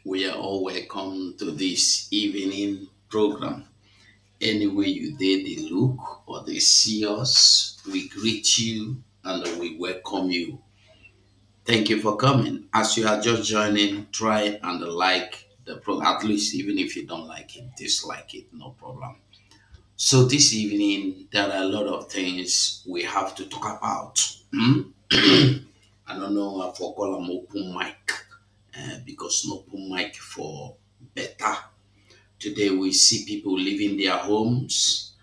We are all welcome to this evening program. Anywhere you dare they look or they see us, we greet you and we welcome you. Thank you for coming. As you are just joining, try and like the program. At least even if you don't like it, dislike it, no problem. So this evening there are a lot of things we have to talk about. I don't know if I call them open mic because no open mic for better. Today we see people leaving their homes,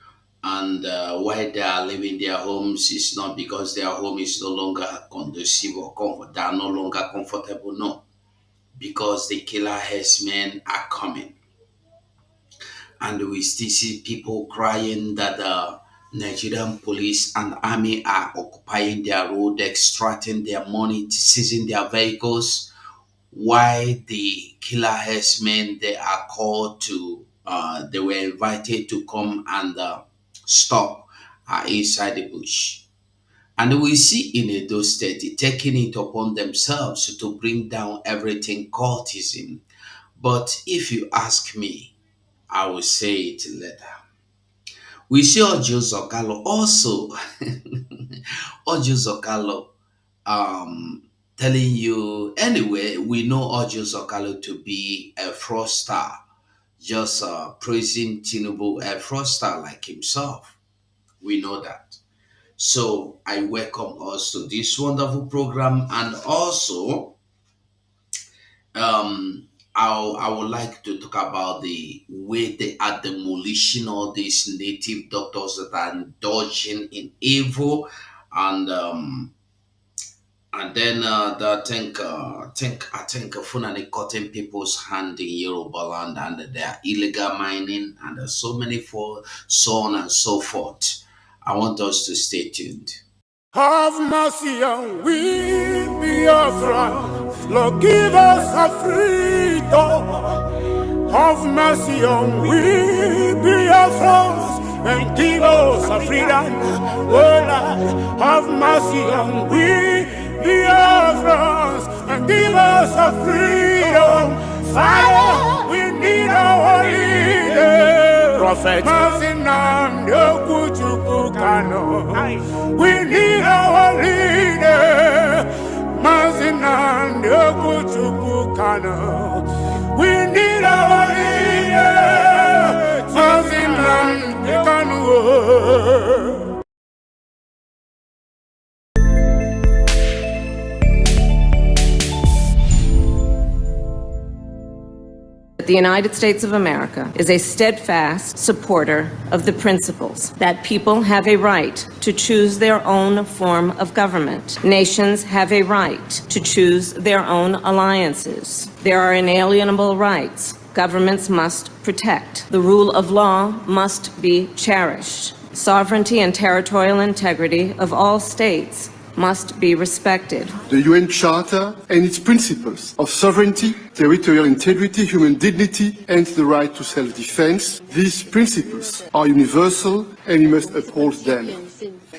and why they are leaving their homes is not because their home is no longer conducive or comfort. They are no longer comfortable. No, because the killer herdsmen are coming, and we still see people crying that the Nigerian police and army are occupying their road, extracting their money, seizing their vehicles. Why the killer herdsmen they are called to they were invited to come and stop inside the bush. And we see in Edo State taking it upon themselves to bring down everything cultism. But if you ask me, I will say it later. We see Ojo Zokalo also. Ojo Zokalo telling you anyway, we know Ojo Zokalo to be a fraudster, just praising Tinubu, a fraudster like himself. We know that. So I welcome us to this wonderful program, and also I would like to talk about the way they are demolishing all these native doctors that are indulging in evil, and then I think Funani cutting people's hand in Yoruba land, and they are illegal mining, and there's so many for so on and so forth. I want us to stay tuned. Have mercy on we, Biafra. Lord, give us a freedom. Have mercy on we, Biafra, and give us a freedom. Oh Lord, have mercy on we, Biafra, and give us a freedom. Fire, we need our leader. Prophet Mazinam Yokuchuku Kano. We need our leader. Mazinam Yokuchuku Kano. We need our leader. Mazinam Kano. The United States of America is a steadfast supporter of the principles that people have a right to choose their own form of government. Nations have a right to choose their own alliances. There are inalienable rights governments must protect. The rule of law must be cherished. Sovereignty and territorial integrity of all states must be respected. The UN Charter and its principles of sovereignty, territorial integrity, human dignity, and the right to self-defense, these principles are universal and we must uphold them.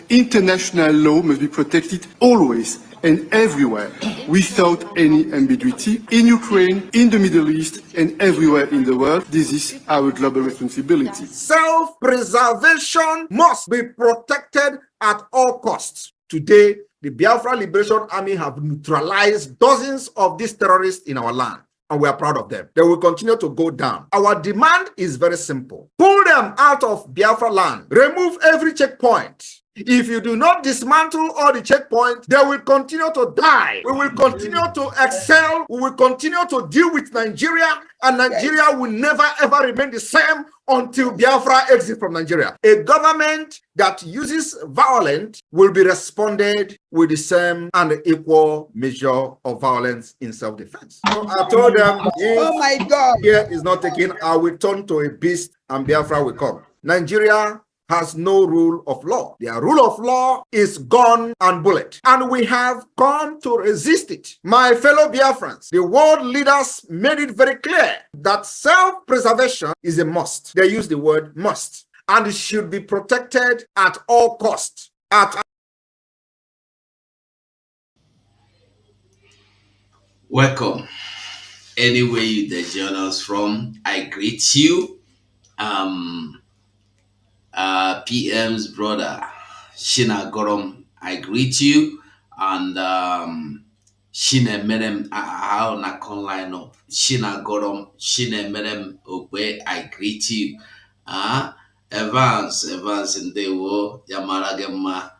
International law must be protected always and everywhere, without any ambiguity, in Ukraine, in the Middle East, and everywhere in the world. This is our global responsibility. Self-preservation must be protected at all costs. Today, the Biafra Liberation Army have neutralized dozens of these terrorists in our land, and we are proud of them. They will continue to go down. Our demand is very simple. Pull them out of Biafra land. Remove every checkpoint. If you do not dismantle all the checkpoints, they will continue to die. We will continue to excel. We will continue to deal with Nigeria, and Nigeria will never ever remain the same until Biafra exits from Nigeria. A government that uses violence will be responded with the same and equal measure of violence in self-defense. So I told them, oh my God, here is not taken. I will turn to a beast and Biafra will come. Nigeria has no rule of law. Their rule of law is gun and bullet. And we have come to resist it. My fellow Biafrans, the world leaders made it very clear that self-preservation is a must. They use the word must. And it should be protected at all costs. Welcome. Anywhere you the journals from, I greet you. Um, PM's brother, Shina Gorom, I greet you. And Shina Merem, how na con line up. Shina Gorom, Shina Merem, Obe, I greet you. Evans, in the wo, Yamara Gemma.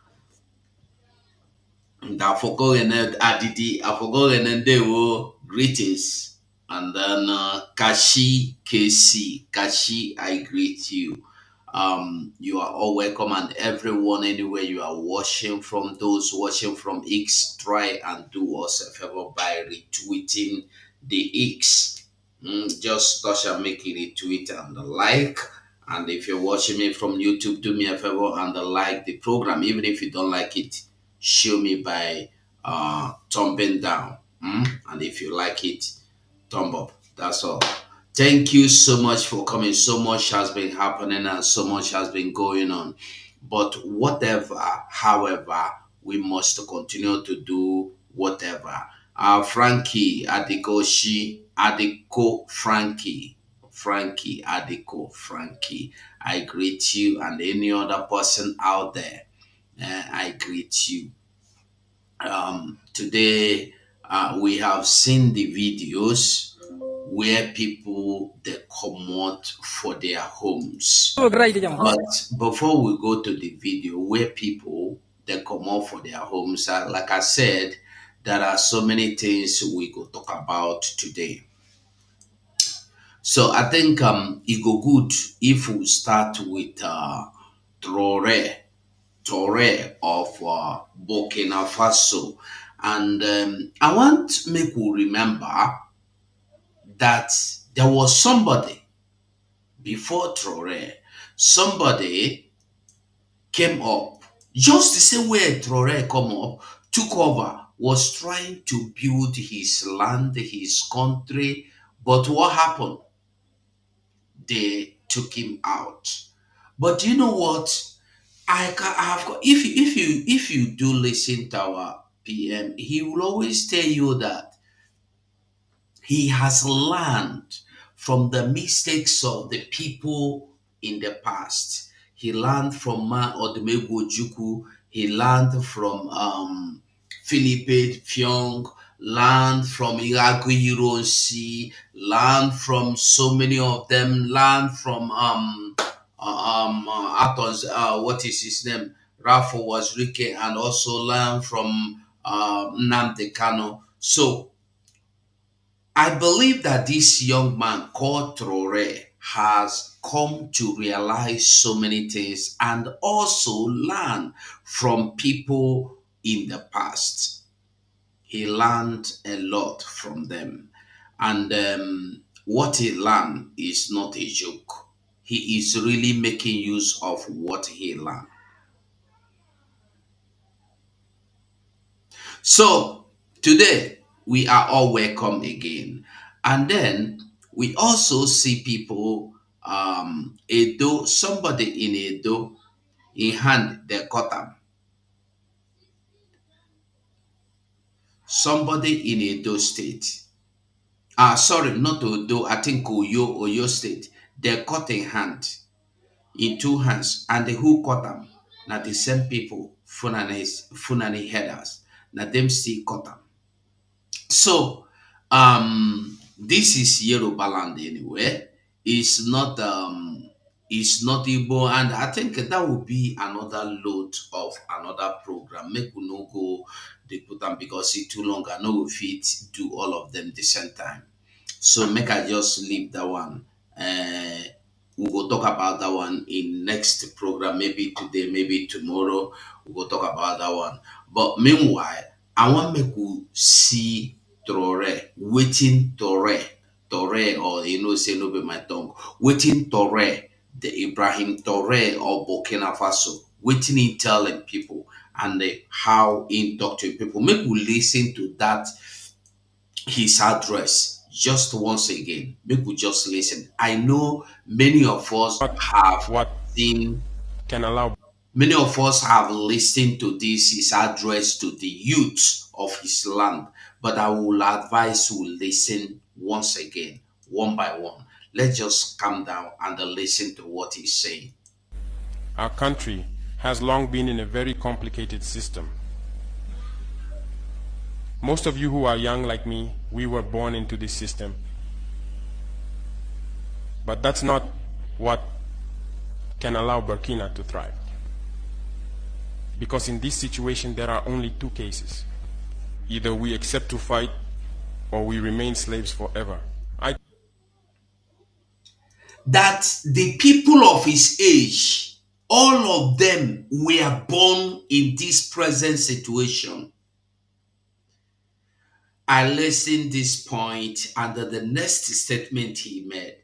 I forgot and they were greetings. And then Kashi KC. Kashi, I greet you. You are all welcome, and everyone anywhere you are watching from, those watching from X, try and do us a favor by retweeting the X. Just touch and make it retweet and like. And if you're watching me from YouTube, do me a favor and like the program. Even if you don't like it, show me by thumbing down. And if you like it, thumb up. That's all. Thank you so much for coming. So much has been happening and so much has been going on. But whatever, however, we must continue to do whatever. Frankie Adekoshi Adeko Frankie Adeko Frankie. I greet you and any other person out there. I greet you. Today we have seen the videos where people they come out for their homes. But before we go to the video where people they come out for their homes, like I said, there are so many things we go talk about today. So I think it go good if we start with Traore. Torre of Burkina Faso. And I want to make you remember that there was somebody before Traore, somebody came up, just the same way Traore come up, took over, was trying to build his land, his country, but what happened? They took him out. But you know what? I have got, if you do listen to our PM, he will always tell you that he has learned from the mistakes of the people in the past. He learned from Ma Odumegwu Juku. He learned from Philippe Fiong, learned from Iragu Ironsi, learned from so many of them, learned from Athos, what is his name? Rafa Wazrike, and also learned from Nnamdi Kano. So I believe that this young man called Traore has come to realize so many things and also learn from people in the past. He learned a lot from them. And what he learned is not a joke. He is really making use of what he learned. So today we are all welcome again. And then we also see people, Edo, somebody in Edo, in hand, they cut them. Somebody in Edo state. Sorry, not Edo, I think Oyo state. They cut in hand, in two hands, and the who cut them. Now the same people, Funani headers. Now them still cut them. So, this is Yoruba land anyway. It's not Igbo, and I think that would be another load of another program. Make we no go they put them because it's too long. I know if it do all of them the same time. So make I just leave that one. Uh, we will talk about that one in next program, maybe today, maybe tomorrow. We will talk about that one. But meanwhile, I want make we see Traore, waiting Traore, or say no be my tongue, waiting Traore, the Ibrahim Traore of Burkina Faso, waiting in telling people and how in talk to people. Make we listen to that his address just once again. Make we just listen. I know many of us have what seen, can allow many of us have listened to this his address to the youth of his land, but I will advise you listen once again, one by one. Let's just calm down and listen to what he's saying. Our country has long been in a very complicated system. Most of you who are young like me, we were born into this system. But that's not what can allow Burkina to thrive. Because in this situation, there are only two cases. Either we accept to fight or we remain slaves forever. That the people of his age, all of them were born in this present situation. I listened this point under the next statement he made.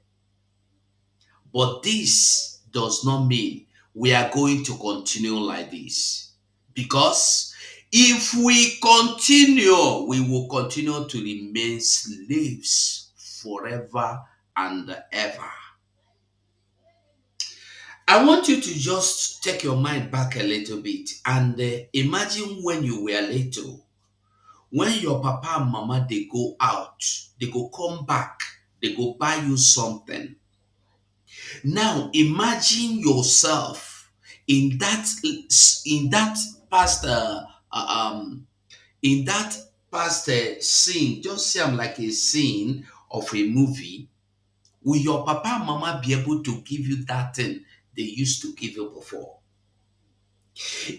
But this does not mean we are going to continue like this. Because if we continue, we will continue to remain slaves forever and ever. I want you to just take your mind back a little bit and imagine when you were little, when your papa and mama, they go out, they go come back, they go buy you something. Now imagine yourself in that past in that past scene. Just see I'm like a scene of a movie. Will your papa and mama be able to give you that thing they used to give you before?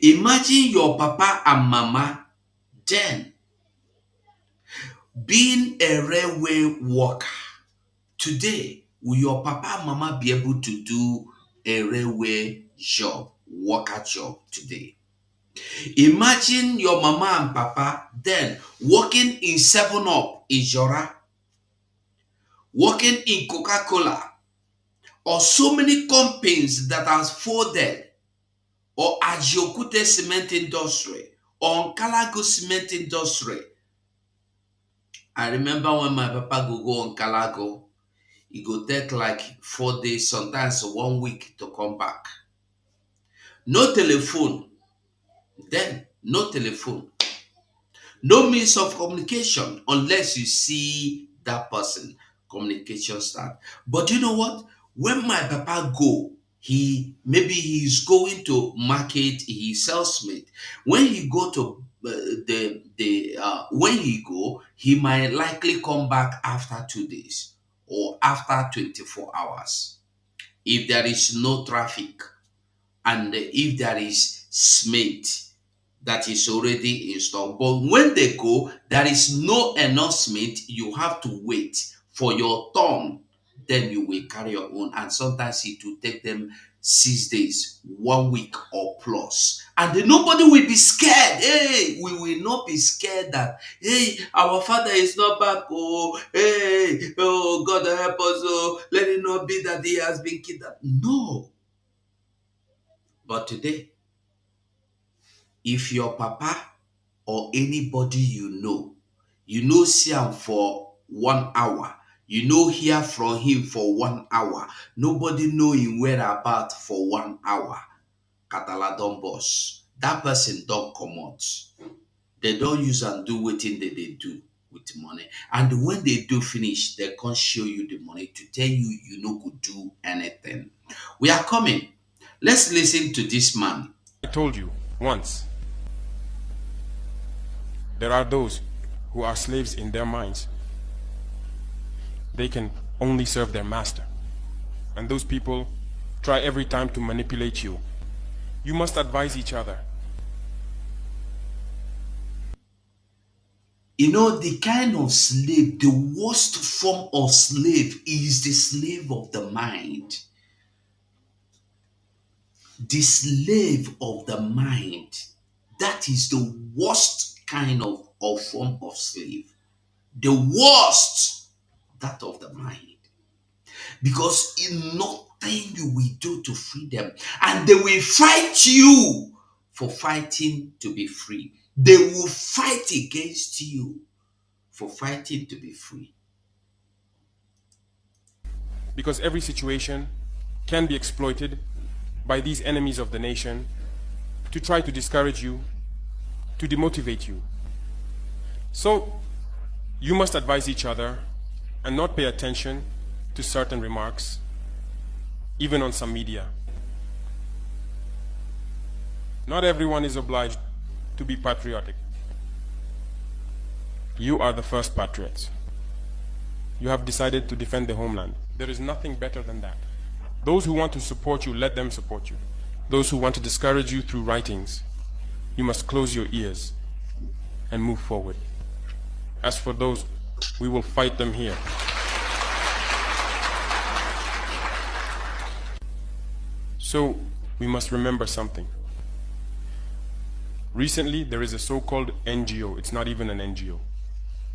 Imagine your papa and mama then being a railway worker. Today, will your papa and mama be able to do a railway job, worker job today? Imagine your mama and papa then working in 7-Up, Ijora, working in Coca-Cola, or so many companies that has folded, or Ajiokute cement industry, or Nkalago cement industry. I remember when my papa go on Nkalago, it go take like 4 days, sometimes 1 week to come back. No telephone. Then, no telephone. No means of communication unless you see that person. Communication start. But you know what? When my papa go, maybe he's going to market, he sells meat. When he go to when he go, he might likely come back after 2 days or after 24 hours. If there is no traffic and if there is meat that is already installed. But when they go, there is no announcement. You have to wait for your turn. Then you will carry your own. And sometimes it will take them 6 days, 1 week or plus. And then nobody will be scared. Hey, we will not be scared that, hey, our father is not back. Oh, hey, oh, God help us. Oh, let it not be that he has been kidnapped. No. But today, if your papa or anybody you know see him for 1 hour, you know hear from him for 1 hour, nobody know him whereabout for 1 hour, Katala don boss. That person don't come out. They don't use and do wetin they do with money. And when they do finish, they can't show you the money to tell you you no could do anything. We are coming. Let's listen to this man. I told you once, there are those who are slaves in their minds. They can only serve their master. And those people try every time to manipulate you. You must advise each other. You know, the kind of slave, the worst form of slave is the slave of the mind. The slave of the mind. That is the worst kind of form of slave. The worst, that of the mind. Because in nothing you will do to free them. And they will fight you for fighting to be free. They will fight against you for fighting to be free. Because every situation can be exploited by these enemies of the nation to try to discourage you, to demotivate you. So you must advise each other and not pay attention to certain remarks, even on some media. Not everyone is obliged to be patriotic. You are the first patriots. You have decided to defend the homeland. There is nothing better than that. Those who want to support you, let them support you. Those who want to discourage you through writings, you must close your ears and move forward. As for those, we will fight them here. So, we must remember something. Recently, there is a so-called NGO. It's not even an NGO.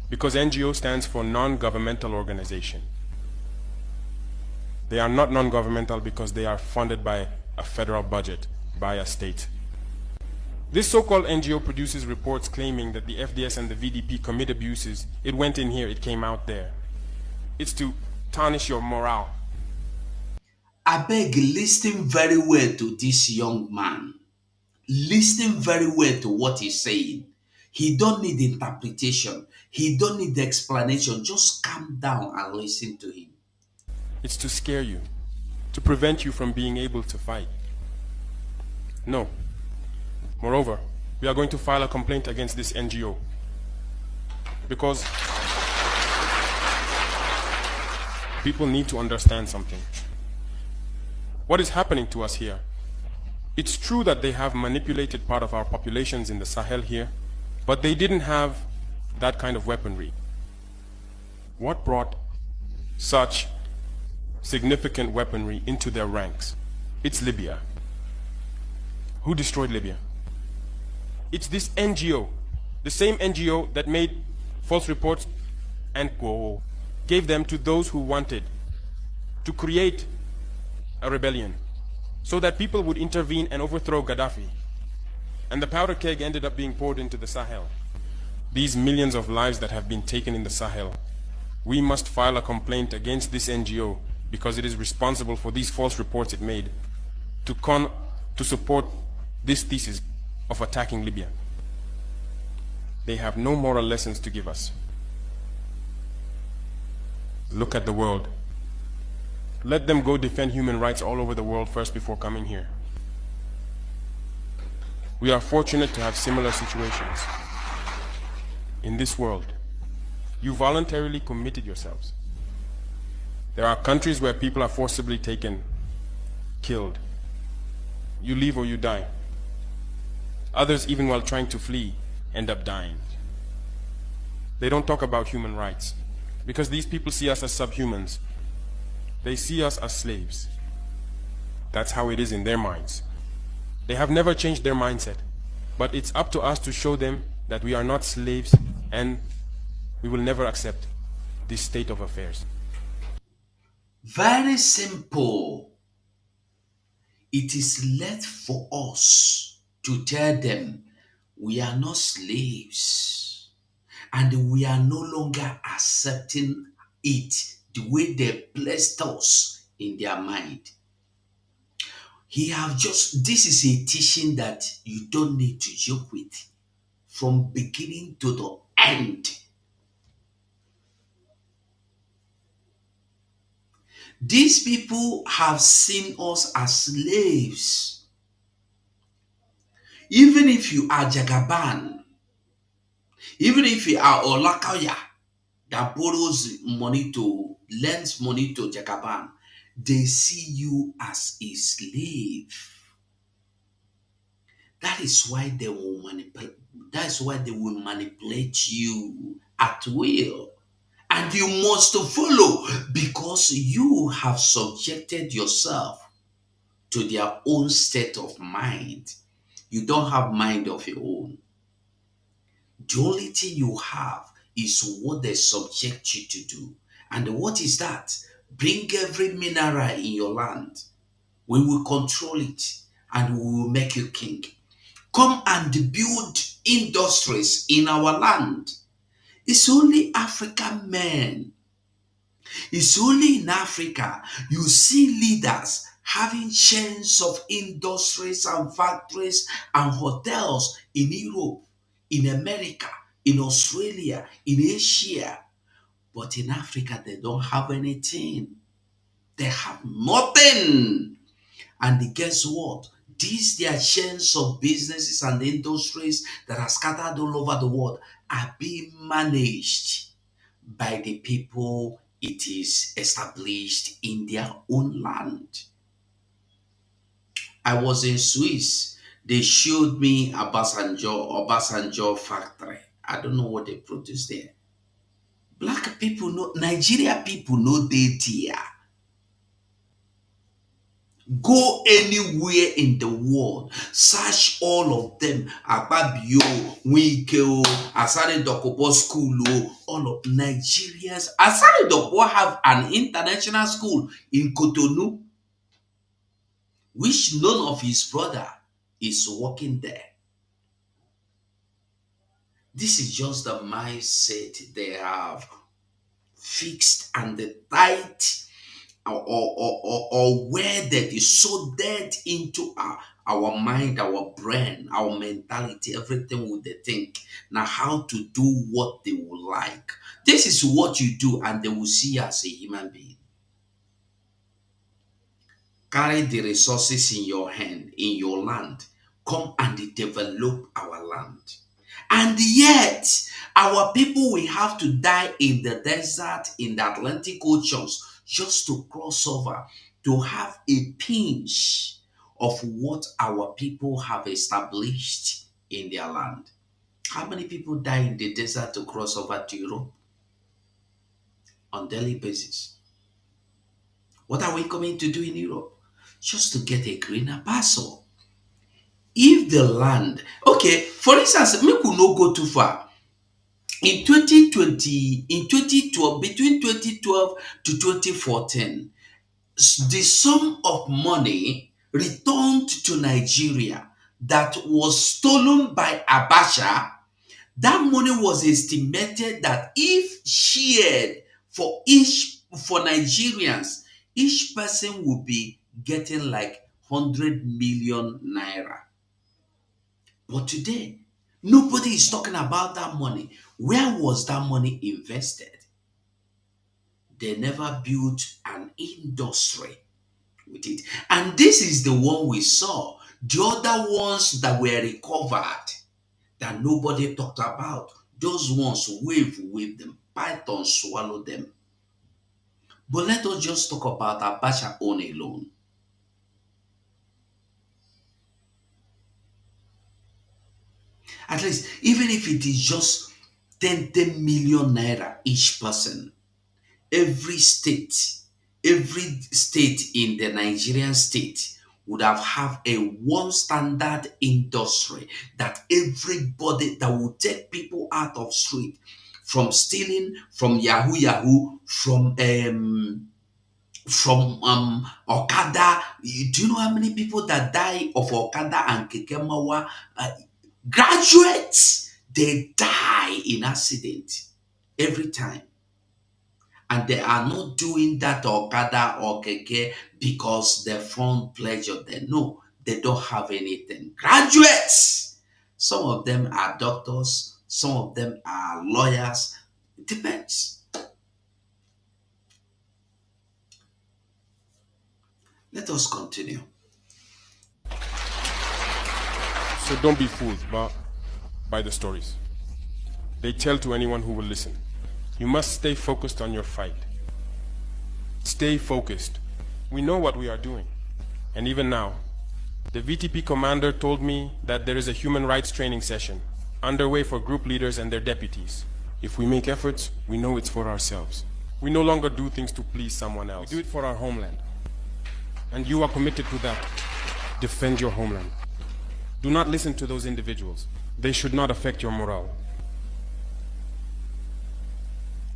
Because NGO stands for non-governmental organization. They are not non-governmental because they are funded by a federal budget, by a state. This so-called NGO produces reports claiming that the FDS and the VDP commit abuses. It went in here, it came out there. It's to tarnish your morale. I beg, listen very well to this young man. Listen very well to what he's saying. He don't need interpretation. He don't need explanation. Just calm down and listen to him. It's to scare you, to prevent you from being able to fight. No. Moreover, we are going to file a complaint against this NGO because people need to understand something. What is happening to us here? It's true that they have manipulated part of our populations in the Sahel here, but they didn't have that kind of weaponry. What brought such significant weaponry into their ranks? It's Libya. Who destroyed Libya? It's this NGO, the same NGO that made false reports and gave them to those who wanted to create a rebellion so that people would intervene and overthrow Gaddafi. And the powder keg ended up being poured into the Sahel. These millions of lives that have been taken in the Sahel, we must file a complaint against this NGO because it is responsible for these false reports it made to support this thesis of attacking Libya. They have no moral lessons to give us. Look at the world. Let them go defend human rights all over the world first before coming here. We are fortunate to have similar situations. In this world, you voluntarily committed yourselves. There are countries where people are forcibly taken, killed. You leave or you die. Others, even while trying to flee, end up dying. They don't talk about human rights because these people see us as subhumans. They see us as slaves. That's how it is in their minds. They have never changed their mindset, but it's up to us to show them that we are not slaves and we will never accept this state of affairs. Very simple. It is left for us to tell them we are not slaves and we are no longer accepting it the way they placed us in their mind. This is a teaching that you don't need to joke with from beginning to the end. These people have seen us as slaves. Even if you are Jagaban, even if you are Olakaya that lends money to Jagaban, they see you as a slave. That is why they will manipulate. That is why they will manipulate you at will. And you must follow because you have subjected yourself to their own state of mind. You don't have mind of your own. The only thing you have is what they subject you to do. And what is that? Bring every mineral in your land. We will control it and we will make you king. Come and build industries in our land. It's only African men. It's only in Africa you see leaders having chains of industries and factories and hotels in Europe, in America, in Australia, in Asia. But in Africa, they don't have anything. They have nothing. And guess what? These their chains of businesses and industries that are scattered all over the world are being managed by the people it is established in their own land. I was in Swiss. They showed me a Obasanjo factory. I don't know what they produce there. Black people know, Nigeria people know they there. Go anywhere in the world, search all of them. Akpabio, Wike, Asare Dokubo School, all of Nigerians. Asare Dokubo have an international school in Cotonou, which none of his brother is working there. This is just the mindset they have fixed and the tight or wedded is so dead into our mind, our brain, our mentality, everything would they think. Now how to do what they would like. This is what you do and they will see you as a human being. Carry the resources in your hand, in your land. Come and develop our land. And yet, our people will have to die in the desert, in the Atlantic Oceans, just to cross over, to have a pinch of what our people have established in their land. How many people die in the desert to cross over to Europe on daily basis? What are we coming to do in Europe? Just to get a greener parcel. If the land, okay, for instance, make we no go too far. In 2020, in 2012, between 2012 to 2014, the sum of money returned to Nigeria that was stolen by Abacha, that money was estimated that if shared for Nigerians, each person would be getting like 100 million naira. But today, nobody is talking about that money. Where was that money invested? They never built an industry with it. And this is the one we saw. The other ones that were recovered that nobody talked about, those ones wave them, python swallow them. But let us just talk about Abacha on alone. At least, even if it is just 10 million naira each person, every state in the Nigerian state would have a one standard industry that everybody that will take people out of street from stealing, from yahoo, from Okada. Do you know how many people that die of Okada and Kekemawa? Graduates, they die in accident every time. And they are not doing that Okada or Keke because the front pleasure them. No, they don't have anything. Graduates! Some of them are doctors, some of them are lawyers. It depends. Let us continue. So don't be fooled by the stories. They tell to anyone who will listen. You must stay focused on your fight. Stay focused. We know what we are doing. And even now, the VTP commander told me that there is a human rights training session underway for group leaders and their deputies. If we make efforts, we know it's for ourselves. We no longer do things to please someone else. We do it for our homeland. And you are committed to that. Defend your homeland. Do not listen to those individuals. They should not affect your morale.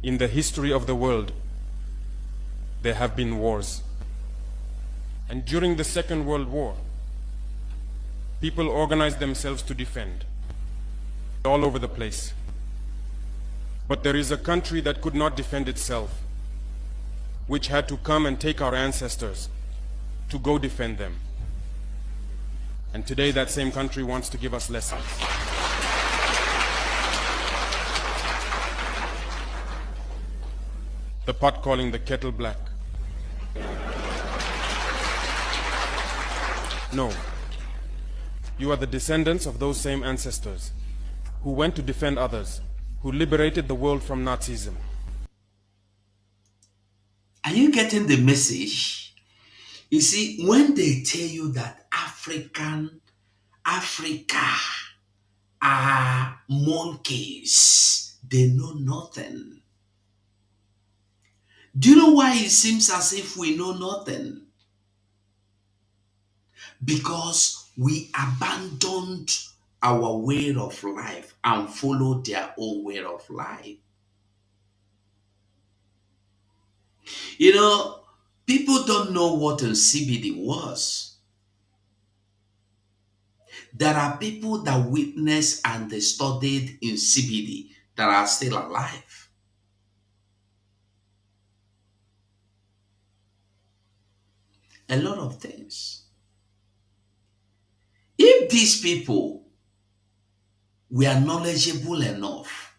In the history of the world, there have been wars. And during the Second World War, people organized themselves to defend all over the place. But there is a country that could not defend itself, which had to come and take our ancestors to go defend them. And today that same country wants to give us lessons. the pot calling the kettle black. No, you are the descendants of those same ancestors who went to defend others, who liberated the world from Nazism. Are you getting the message? You see, when they tell you that Africa are monkeys, they know nothing. Do you know why it seems as if we know nothing? Because we abandoned our way of life and followed their own way of life. You know, people don't know what a CBD was. There are people that witnessed and they studied in CBD that are still alive. A lot of things. If these people were knowledgeable enough,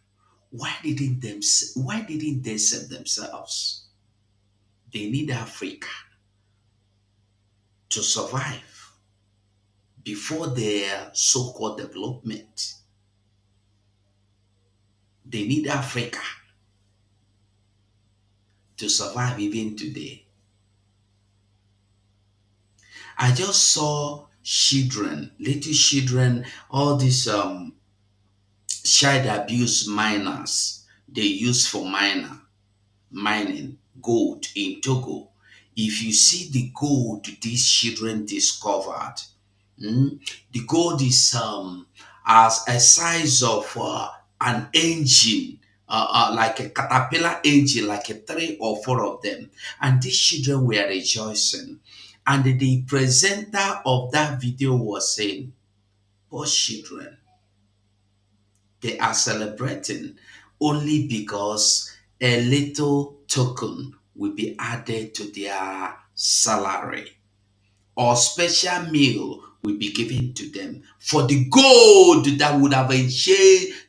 why didn't they save themselves? They need Africa to survive before their so-called development. They need Africa to survive even today. I just saw children, little children, all these child abuse miners they use for mining gold in Togo. If you see the gold these children discovered, the gold is as a size of an engine, like a caterpillar engine, like a three or four of them. And these children were rejoicing. And the presenter of that video was saying, poor children, they are celebrating only because a little token will be added to their salary or special meal will be given to them for the gold that would have changed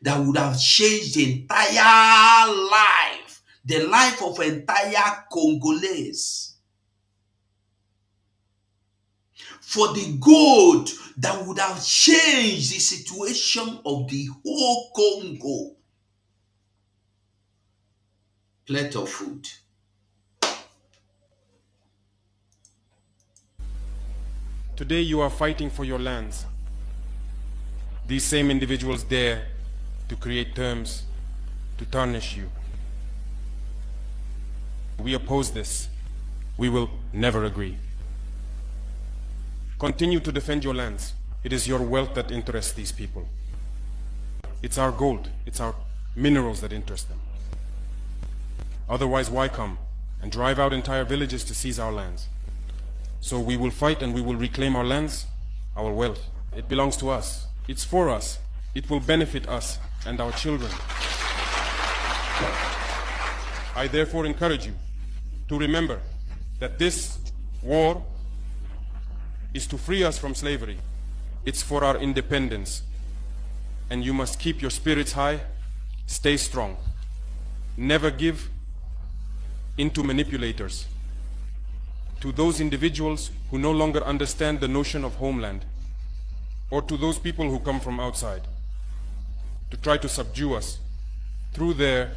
the entire life, the life of entire Congolese. For the gold that would have changed the situation of the whole Congo. Plate of food. Today you are fighting for your lands. These same individuals dare to create terms to tarnish you. We oppose this. We will never agree. Continue to defend your lands. It is your wealth that interests these people. It's our gold, it's our minerals that interest them. Otherwise, why come and drive out entire villages to seize our lands? So we will fight and we will reclaim our lands, our wealth. It belongs to us. It's for us. It will benefit us and our children. I therefore encourage you to remember that this war is to free us from slavery. It's for our independence. And you must keep your spirits high, stay strong. Never give in to manipulators, to those individuals who no longer understand the notion of homeland, or to those people who come from outside to try to subdue us through their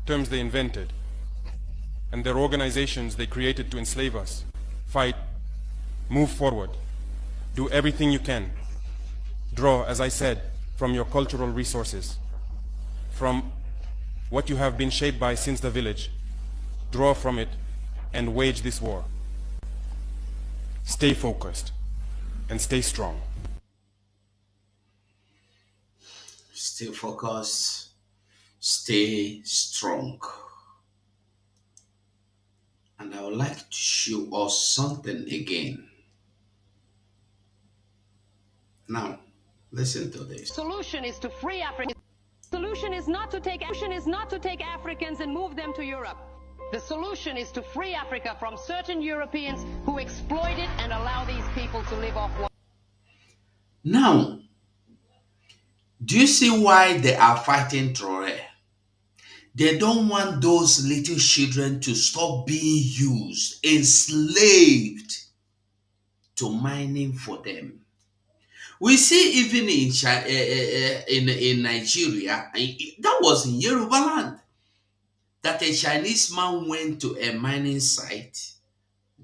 terms they invented and their organizations they created to enslave us. Fight, move forward, do everything you can. Draw, as I said, from your cultural resources, from what you have been shaped by since the village. Draw from it and wage this war. Stay focused and stay strong. Stay focused, stay strong. And I would like to show us something again. Now, listen to this. Solution is to free Africans. Solution is not to take Africans and move them to Europe. The solution is to free Africa from certain Europeans who exploit it and allow these people to live off what. Now, do you see why they are fighting Traore? They don't want those little children to stop being used, enslaved to mining for them. We see even in in Nigeria, that was in Yoruba land, that a Chinese man went to a mining site,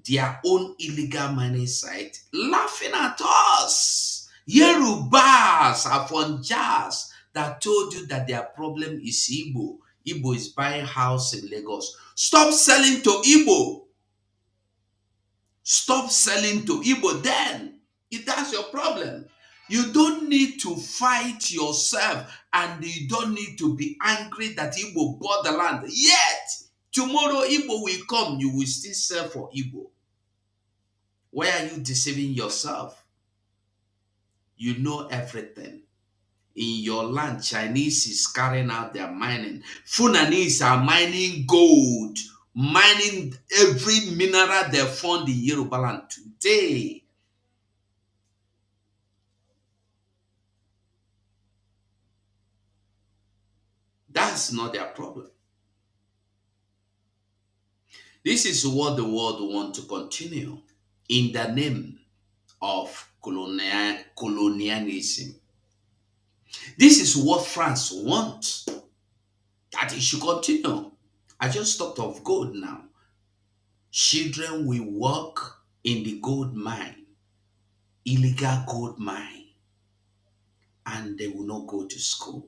their own illegal mining site, laughing at us. Yorubas are from jazz that told you that their problem is Igbo. Igbo is buying house in Lagos. Stop selling to Igbo. Stop selling to Igbo then. If that's your problem, you don't need to fight yourself and you don't need to be angry that Igbo bought the land. Yet, tomorrow Igbo will come, you will still sell for Igbo. Why are you deceiving yourself? You know everything. In your land, Chinese is carrying out their mining. Fulanese are mining gold, mining every mineral they found in Yoruba land today. That's not their problem. This is what the world wants to continue in the name of colonialism. This is what France wants, that it should continue. I just talked of gold now. Children will work in the gold mine, illegal gold mine, and they will not go to school.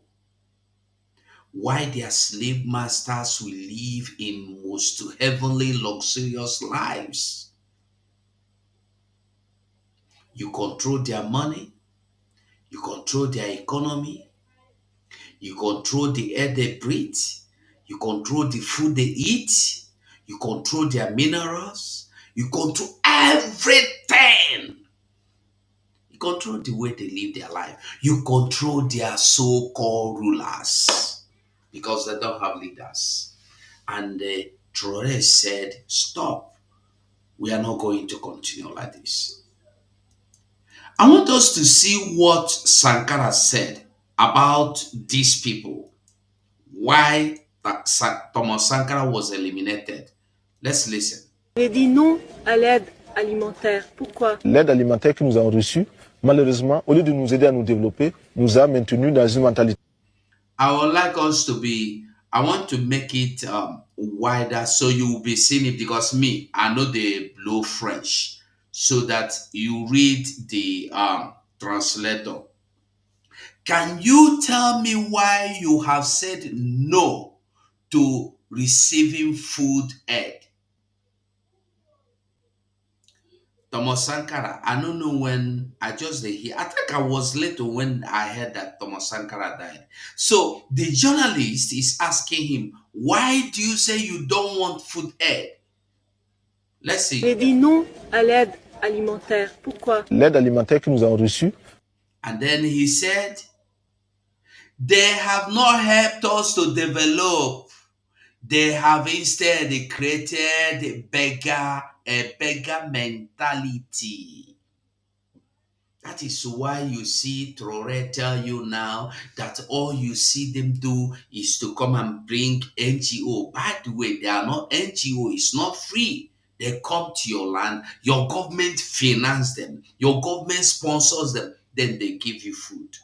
Why their slave masters will live in most heavenly, luxurious lives. You control their money, you control their economy, you control the air they breathe, you control the food they eat, you control their minerals, you control everything. You control the way they live their life. You control their so-called rulers because they don't have leaders. And Traore said, stop. We are not going to continue like this. I want us to see what Sankara said about these people. Why Thomas Sankara was eliminated. Let's listen. J'ai dit non à l'aide alimentaire. Pourquoi? L'aide alimentaire que nous avons reçue, malheureusement, au lieu de nous aider à nous développer, nous a maintenus dans une mentalité. I would like us to be, I want to make it wider so you will be seeing it, because me, I know the blue French, so that you read the translator. Can you tell me why you have said no to receiving food aid? Thomas Sankara, I don't know when I just hear. I think I was little when I heard that Thomas Sankara died. So the journalist is asking him, why do you say you don't want food aid? Let's see. J'ai dit non à l'aide alimentaire. Pourquoi? L'aide alimentaire que nous avons reçue. And then he said, they have not helped us to develop. They have instead created a beggar mentality. That is why you see Traore tell you now that all you see them do is to come and bring NGO. By the way, they are not NGO. It's not free. They come to your land. Your government finance them. Your government sponsors them. Then they give you food.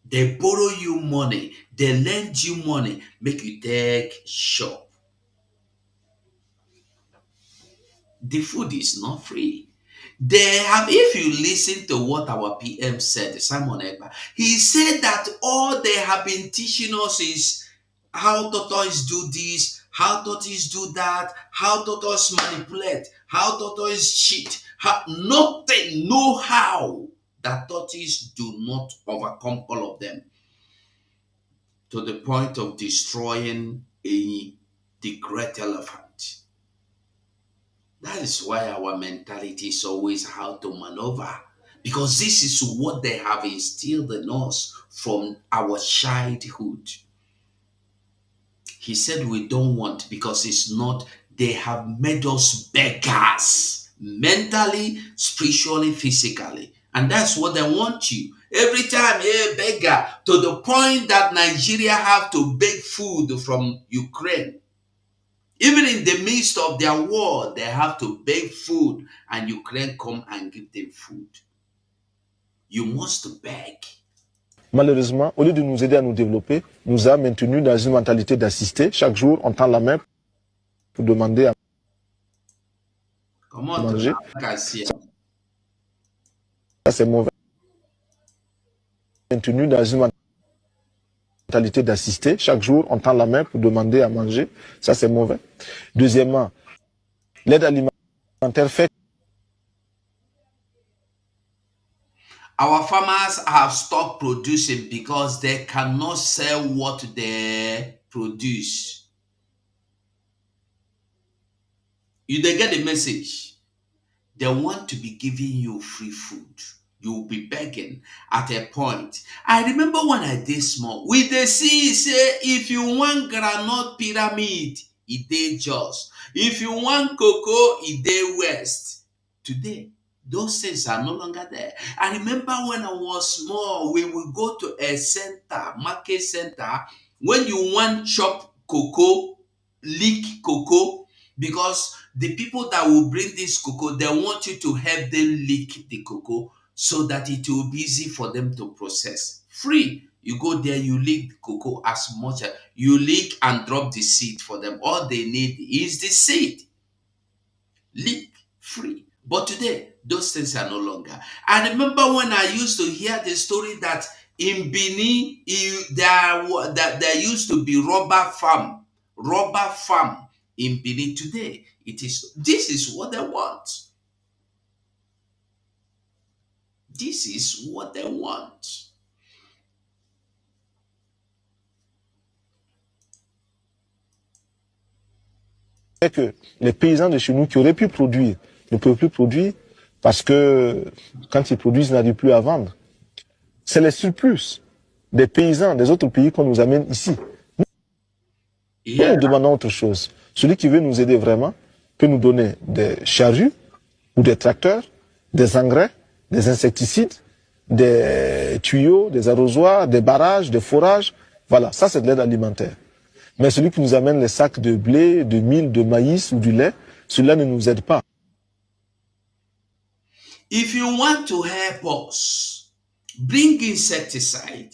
They borrow you money. They lend you money. Make you take shop. The food is not free. They have, if you listen to what our PM said, Simon Ekpa, he said that all they have been teaching us is how tortoise do this, how tortoise do that, how tortoise manipulate, how tortoise cheat, nothing, no how that tortoise do not overcome all of them to the point of destroying the great elephant. That is why our mentality is always how to maneuver, because this is what they have instilled in us from our childhood. He said we don't want, because it's not, they have made us beggars, mentally, spiritually, physically. And that's what they want you. Every time, hey, beggar, to the point that Nigeria have to beg food from Ukraine. Even in the midst of their war, they have to beg food, and Ukraine come and give them food. You must beg. Malheureusement, au lieu de nous aider à nous développer, nous a maintenus dans une mentalité d'assister. Chaque jour, on tend la main pour demander à Comment manger. te Ça, c'est mauvais. Maintenu dans une mentalité d'assister. Chaque jour, on tend la main pour demander à manger. Ça, c'est mauvais. Deuxièmement, l'aide alimentaire fait Our farmers have stopped producing because they cannot sell what they produce. You they get the message. They want to be giving you free food. You will be begging at a point. I remember when I did small, with the see say if you want granite pyramid, it dey just. If you want cocoa, it dey west. Today, those things are no longer there. I remember when I was small, we would go to a center, market center, when you want chop cocoa, lick cocoa, because the people that will bring this cocoa, they want you to help them lick the cocoa so that it will be easy for them to process. Free. You go there, you lick the cocoa as much as you lick and drop the seed for them. All they need is the seed. Lick free. But today, those things are no longer. I remember when I used to hear the story that in Benin, there used to be rubber farm in Benin. Today, this is what they want. This is what they want. que les paysans de chez nous qui auraient pu produire ne peuvent plus produire parce que quand ils produisent, ils n'arrivent plus à vendre. C'est les surplus des paysans des autres pays qu'on nous amène ici. Nous demandons autre chose. Celui qui veut nous aider vraiment peut nous donner des charrues ou des tracteurs, des engrais, des insecticides, des tuyaux, des arrosoirs, des barrages, des forages. Voilà, ça c'est de l'aide alimentaire. Mais celui qui nous amène les sacs de blé, de mil, de maïs ou du lait, celui-là ne nous aide pas. If you want to help us, bring insecticide.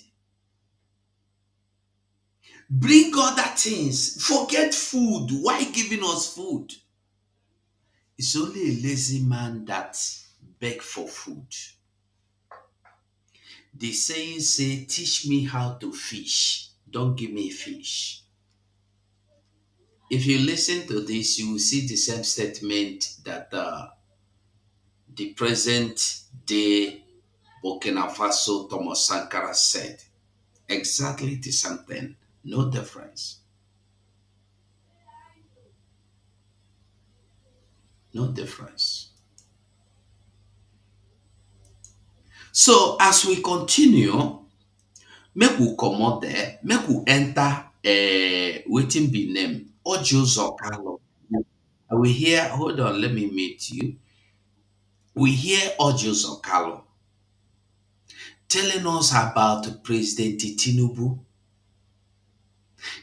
Bring other things. Forget food. Why giving us food? It's only a lazy man that beg for food. The saying say, teach me how to fish. Don't give me fish. If you listen to this, you will see the same statement that the present day Burkina Faso Thomas Sankara said. Exactly the same thing. No difference. No difference. So as we continue, make we comot there, make we enter wetin be name Ojo Zokalo. We hear, hold on, let me meet you. We hear Ojo Zokalo telling us about President Tinubu,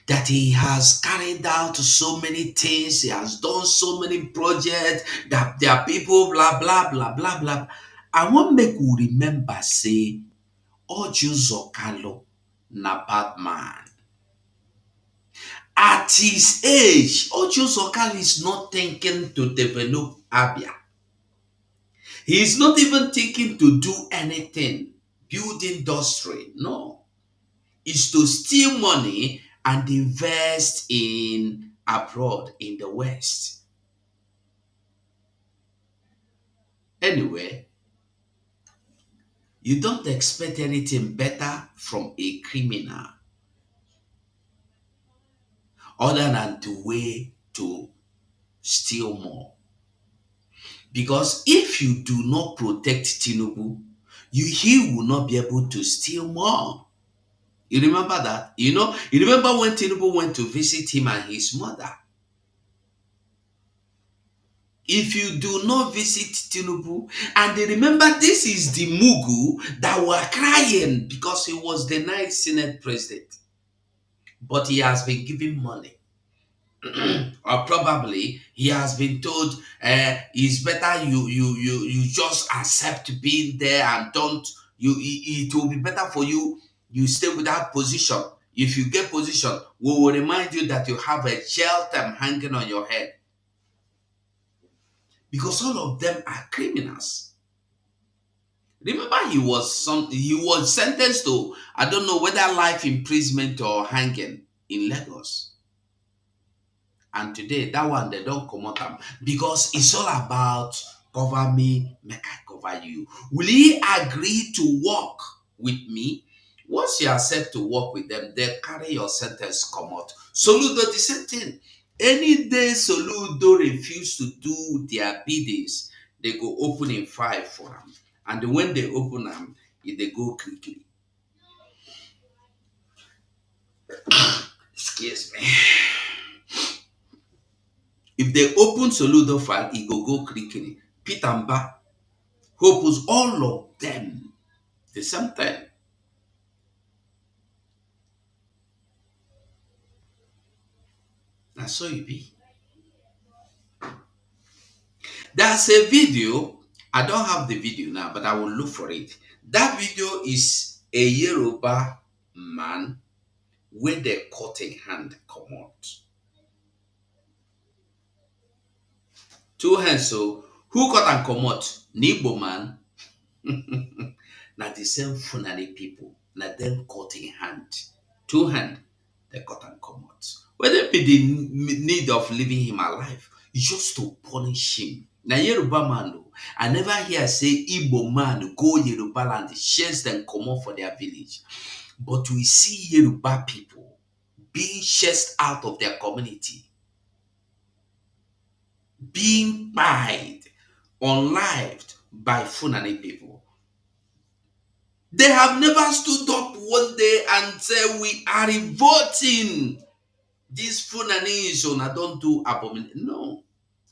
that he has carried out so many things, he has done so many projects, that there are people, blah, blah, blah, blah, blah. I want make we remember, say, Ojo Zokalo na bad man. At his age, Ojo Zokalo is not thinking to develop Abia. He is not even thinking to do anything, build industry. No. It's to steal money and invest in abroad in the West. Anyway, you don't expect anything better from a criminal other than the way to steal more. Because if you do not protect Tinubu, he will not be able to steal more. You remember that? You remember when Tinubu went to visit him and his mother? if you do not visit Tinubu, and they remember this is the Mugu that were crying because he was the ninth Senate president, but he has been given money. Or probably he has been told it's better you just accept being there and don't it will be better for you you stay with that position. If you get position, we will remind you that you have a jail term hanging on your head, because all of them are criminals. Remember, he was sentenced to, I don't know whether life imprisonment or hanging in Lagos. And today, that one they don't come out because it's all about cover me, make I cover you. Will he agree to work with me? Once you accept to work with them, they carry your sentence come out. Soludo the same thing. Any day Soludo refuse to do their biddings, they go open in file for them. And when they open them, they go quickly. Excuse me. If they open Soludo file, it go quickly. Peter Mba opens all of them the same time. That's so it be. There's a video. I don't have the video now, but I will look for it. That video is a Yoruba man with the cutting hand come out. Two hands, so who cut and come out? Nibo man. Not the same funny people. Not them cutting hand. Two hand, they cut and come out. Whether be the need of leaving him alive, just to punish him. Now Yoruba man, though, I never hear say Igbo man go Yoruba land, chase them come out for their village. But we see Yoruba people being chased out of their community, being pied, unlived by Fulani people. They have never stood up one day and said, we are revolting. These Fulanese on I don't do abomination. No.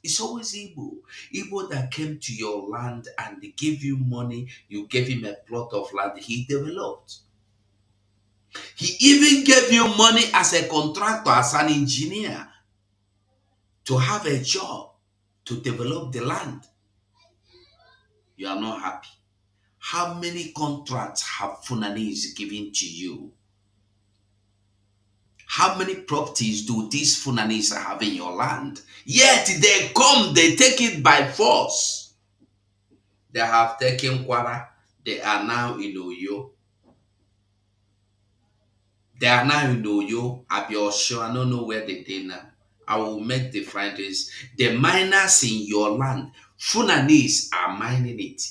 It's always Igbo. Igbo that came to your land and they gave you money, you gave him a plot of land, he developed. He even gave you money as a contractor, as an engineer, to have a job, to develop the land. You are not happy. How many contracts have Fulanese given to you? How many properties do these Fulanese have in your land? Yet they come, they take it by force. They have taken Kwara. They are now in Oyo. They are now in Oyo. Abiosho, I don't know where they are now. I will make the findings. The miners in your land, Fulanese are mining it.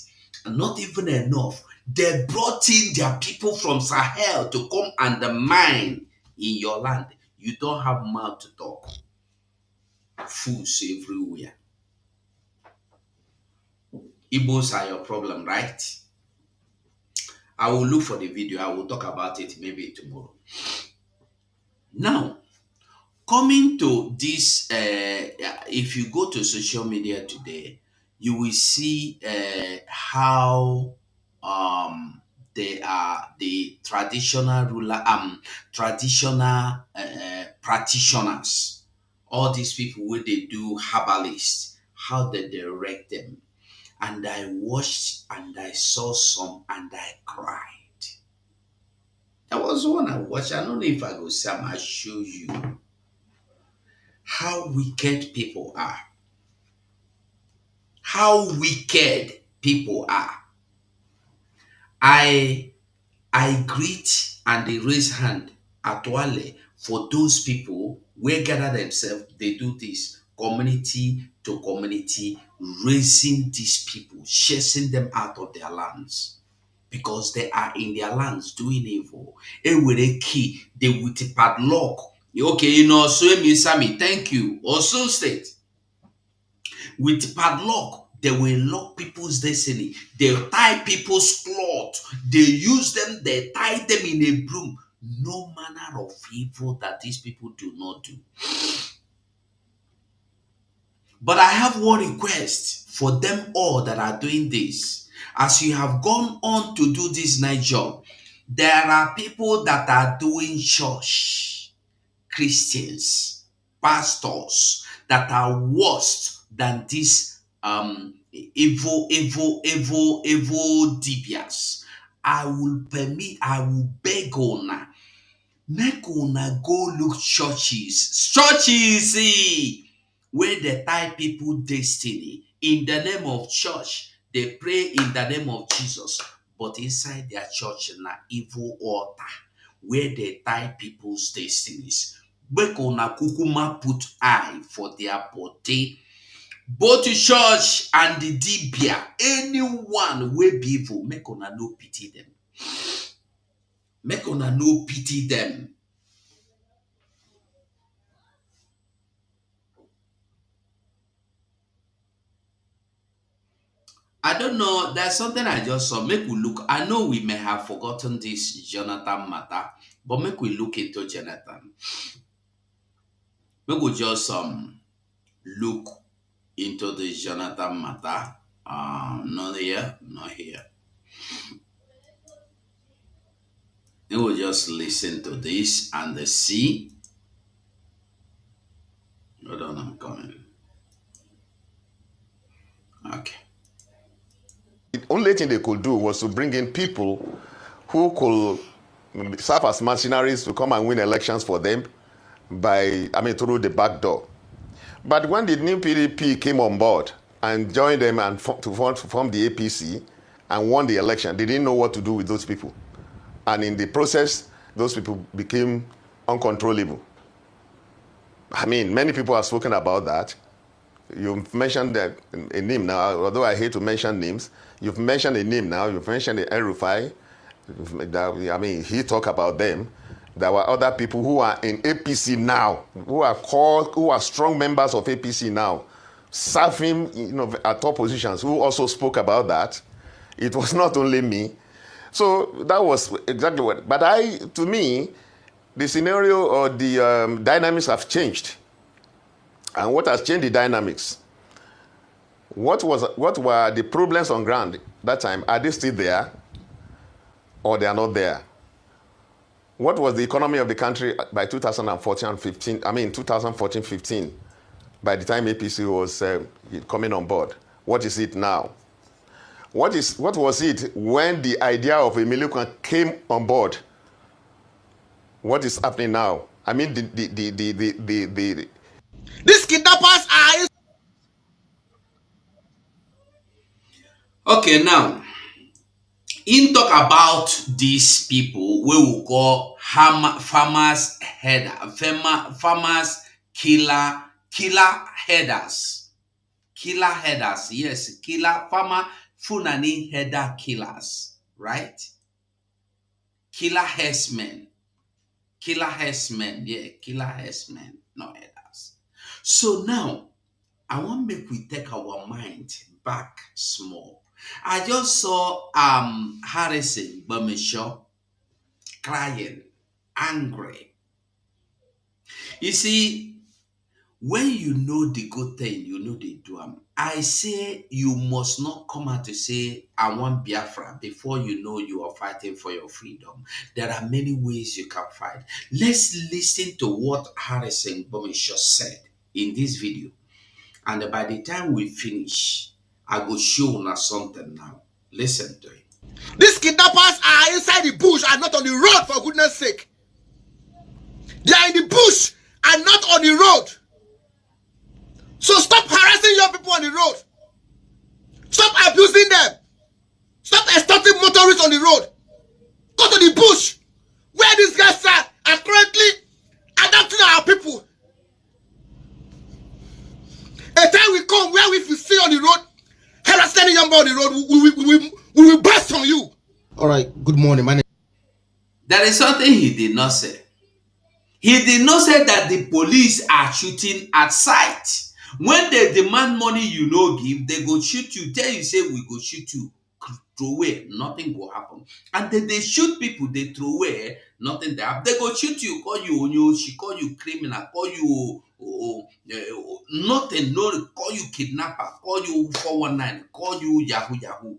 And not even enough. They brought in their people from Sahel to come and mine in your land. You don't have mouth to talk. Fools everywhere. Igbos are your problem, right? I will look for the video. I will talk about it maybe tomorrow. Now, coming to this, if you go to social media today, you will see how they are the traditional ruler, traditional practitioners. All these people where they do herbalists, how they direct them. And I watched and I saw some and I cried. There was one I watched. I don't know if I go see them. I show you how wicked people are. How wicked people are. I greet and they raise hand at Wale for those people where gather themselves. They do this community to community, raising these people, chasing them out of their lands because they are in their lands doing evil. And with a key, they with a padlock. Okay, you know, so me, Sammy, thank you. Also state with padlock, they will lock people's destiny. They tie people's cloth. They use them, they tie them in a broom. No manner of evil that these people do not do. But I have one request for them all that are doing this. As you have gone on to do this night job, there are people that are doing church, Christians, pastors that are worse than these evil DPS. I will beg on. Make una go look churches where they tie people destiny in the name of church. They pray in the name of Jesus, but inside their church na evil altar where they tie people's destinies. Make una kukuma put eye for their body. Both the church and the dibia, anyone wey be evil, make una no pity them. Make una no pity them. I don't know. There's something I just saw. Make we look. I know we may have forgotten this Jonathan matter, but make we look into Jonathan. Make we just look into this Jonathan matter. Not here, not here. We will just listen to this and see. Hold on, I'm coming. Okay. The only thing they could do was to bring in people who could serve as mercenaries to come and win elections for them through the back door. But when the new PDP came on board and joined them and to form the APC and won the election, they didn't know what to do with those people. And in the process, those people became uncontrollable. I mean, many people have spoken about that. You've mentioned a name now, although I hate to mention names. You've mentioned a name now. You've mentioned the El-Rufai. I mean, he talked about them. There were other people who are in APC now, who are strong members of APC now, serving at top positions, who also spoke about that. It was not only me. So that was exactly what. But to me, the scenario or the dynamics have changed. And what has changed the dynamics? What were the problems on ground that time? Are they still there, or they are not there? What was the economy of the country by 2014-15? I mean 2014-15, by the time APC was coming on board. What is it now? What was it when the idea of Emilio came on board? What is happening now? I mean These kidnappers are. Okay, now in talk about these people we will call farmers killer headers. Killer headers, yes, killer farmer funani header killers, right? Killer herdsmen. Killer herdsmen, yeah, killer herdsmen, not headers. So now I want make we take our mind back small. I just saw Harrison Bumishaw crying, angry. You see, when you know the good thing, you know they do them. I say you must not come out to say I want Biafra before you know you are fighting for your freedom. There are many ways you can fight. Let's listen to what Harrison Bumishaw said in this video. And by the time we finish, I go show you something now. Listen to it. These kidnappers are inside the bush and not on the road, for goodness sake. They are in the bush and not on the road. So stop harassing young people on the road. Stop abusing them. Stop extorting motorists on the road. Go to the bush where these guys are currently adapting our people. A time will come where if you see on the road, harassing any young boy on the road, we will burst on you. All right, good morning. My name. There is something he did not say. He did not say that the police are shooting at sight. When they demand money you no give, they go shoot you. Tell you say we go shoot you. Throw away, nothing will happen. And then they shoot people, they throw away, nothing they have. They go shoot you, call you onyoshi, call you criminal, call you nothing, no, call you kidnapper, call you 419, call you Yahoo Yahoo.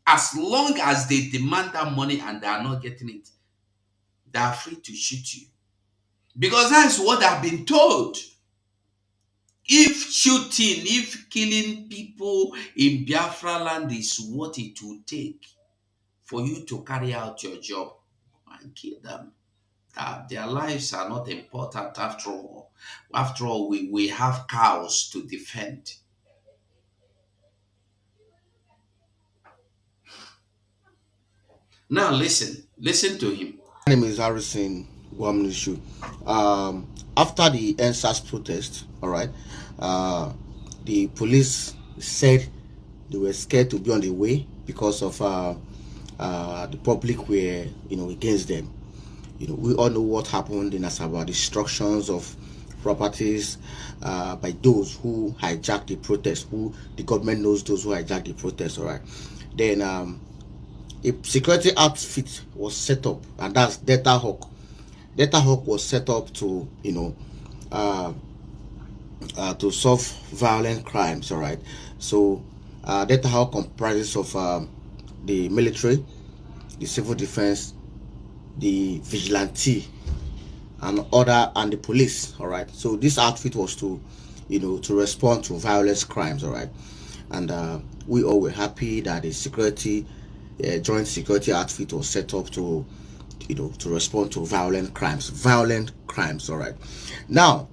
As long as they demand that money and they are not getting it, they are free to shoot you. Because that's what I've been told. If shooting, if killing people in Biafra land is what it will take for you to carry out your job, and kill them. Their lives are not important after all. After all, we have cows to defend. Now listen to him. My name is Harrison Guamnishu. After the NSAS protest, all right, the police said they were scared to be on the way because of the public were, against them. We all know what happened in Asaba, destructions of properties by those who hijacked the protest. Who the government knows those who hijacked the protest, all right. Then a security outfit was set up, and that's Delta Hawk. Delta Hawk was set up to, to solve violent crimes. All right. So Delta Hawk comprises of the military, the civil defense, the vigilante, and the police. All right. So this outfit was to, to respond to violent crimes. All right. And we all were happy that the joint security outfit was set up to, to respond to violent crimes. All right. Now,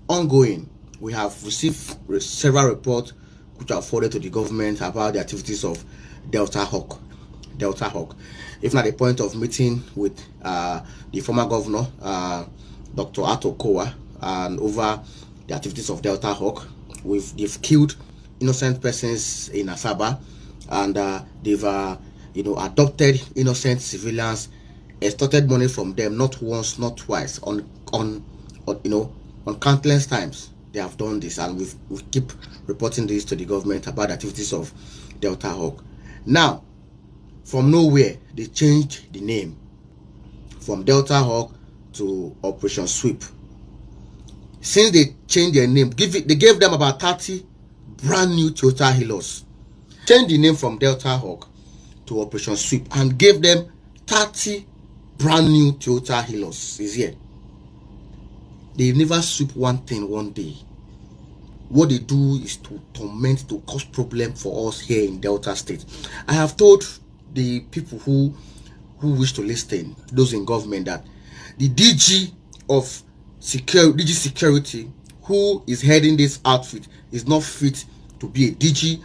ongoing, we have received several reports which are forwarded to the government about the activities of Delta Hawk. Even at the point of meeting with the former governor, Dr. Ato Kowa, and over the activities of Delta Hawk, they've killed innocent persons in Asaba, and they've adopted innocent civilians, extorted money from them, not once, not twice, on countless times. They have done this, and we keep reporting this to the government about the activities of Delta Hawk. Now, from nowhere, they changed the name from Delta Hawk to Operation Sweep. Since they changed their name, they gave them about 30 brand new Toyota Hilux. Changed the name from Delta Hawk to Operation Sweep and gave them 30 brand new Toyota Hilux. Is here. They never sweep one thing one day. What they do is to torment, to cause problem for us here in Delta State. I have told the people who wish to listen, those in government, that the DG of security, who is heading this outfit, is not fit to be a DG.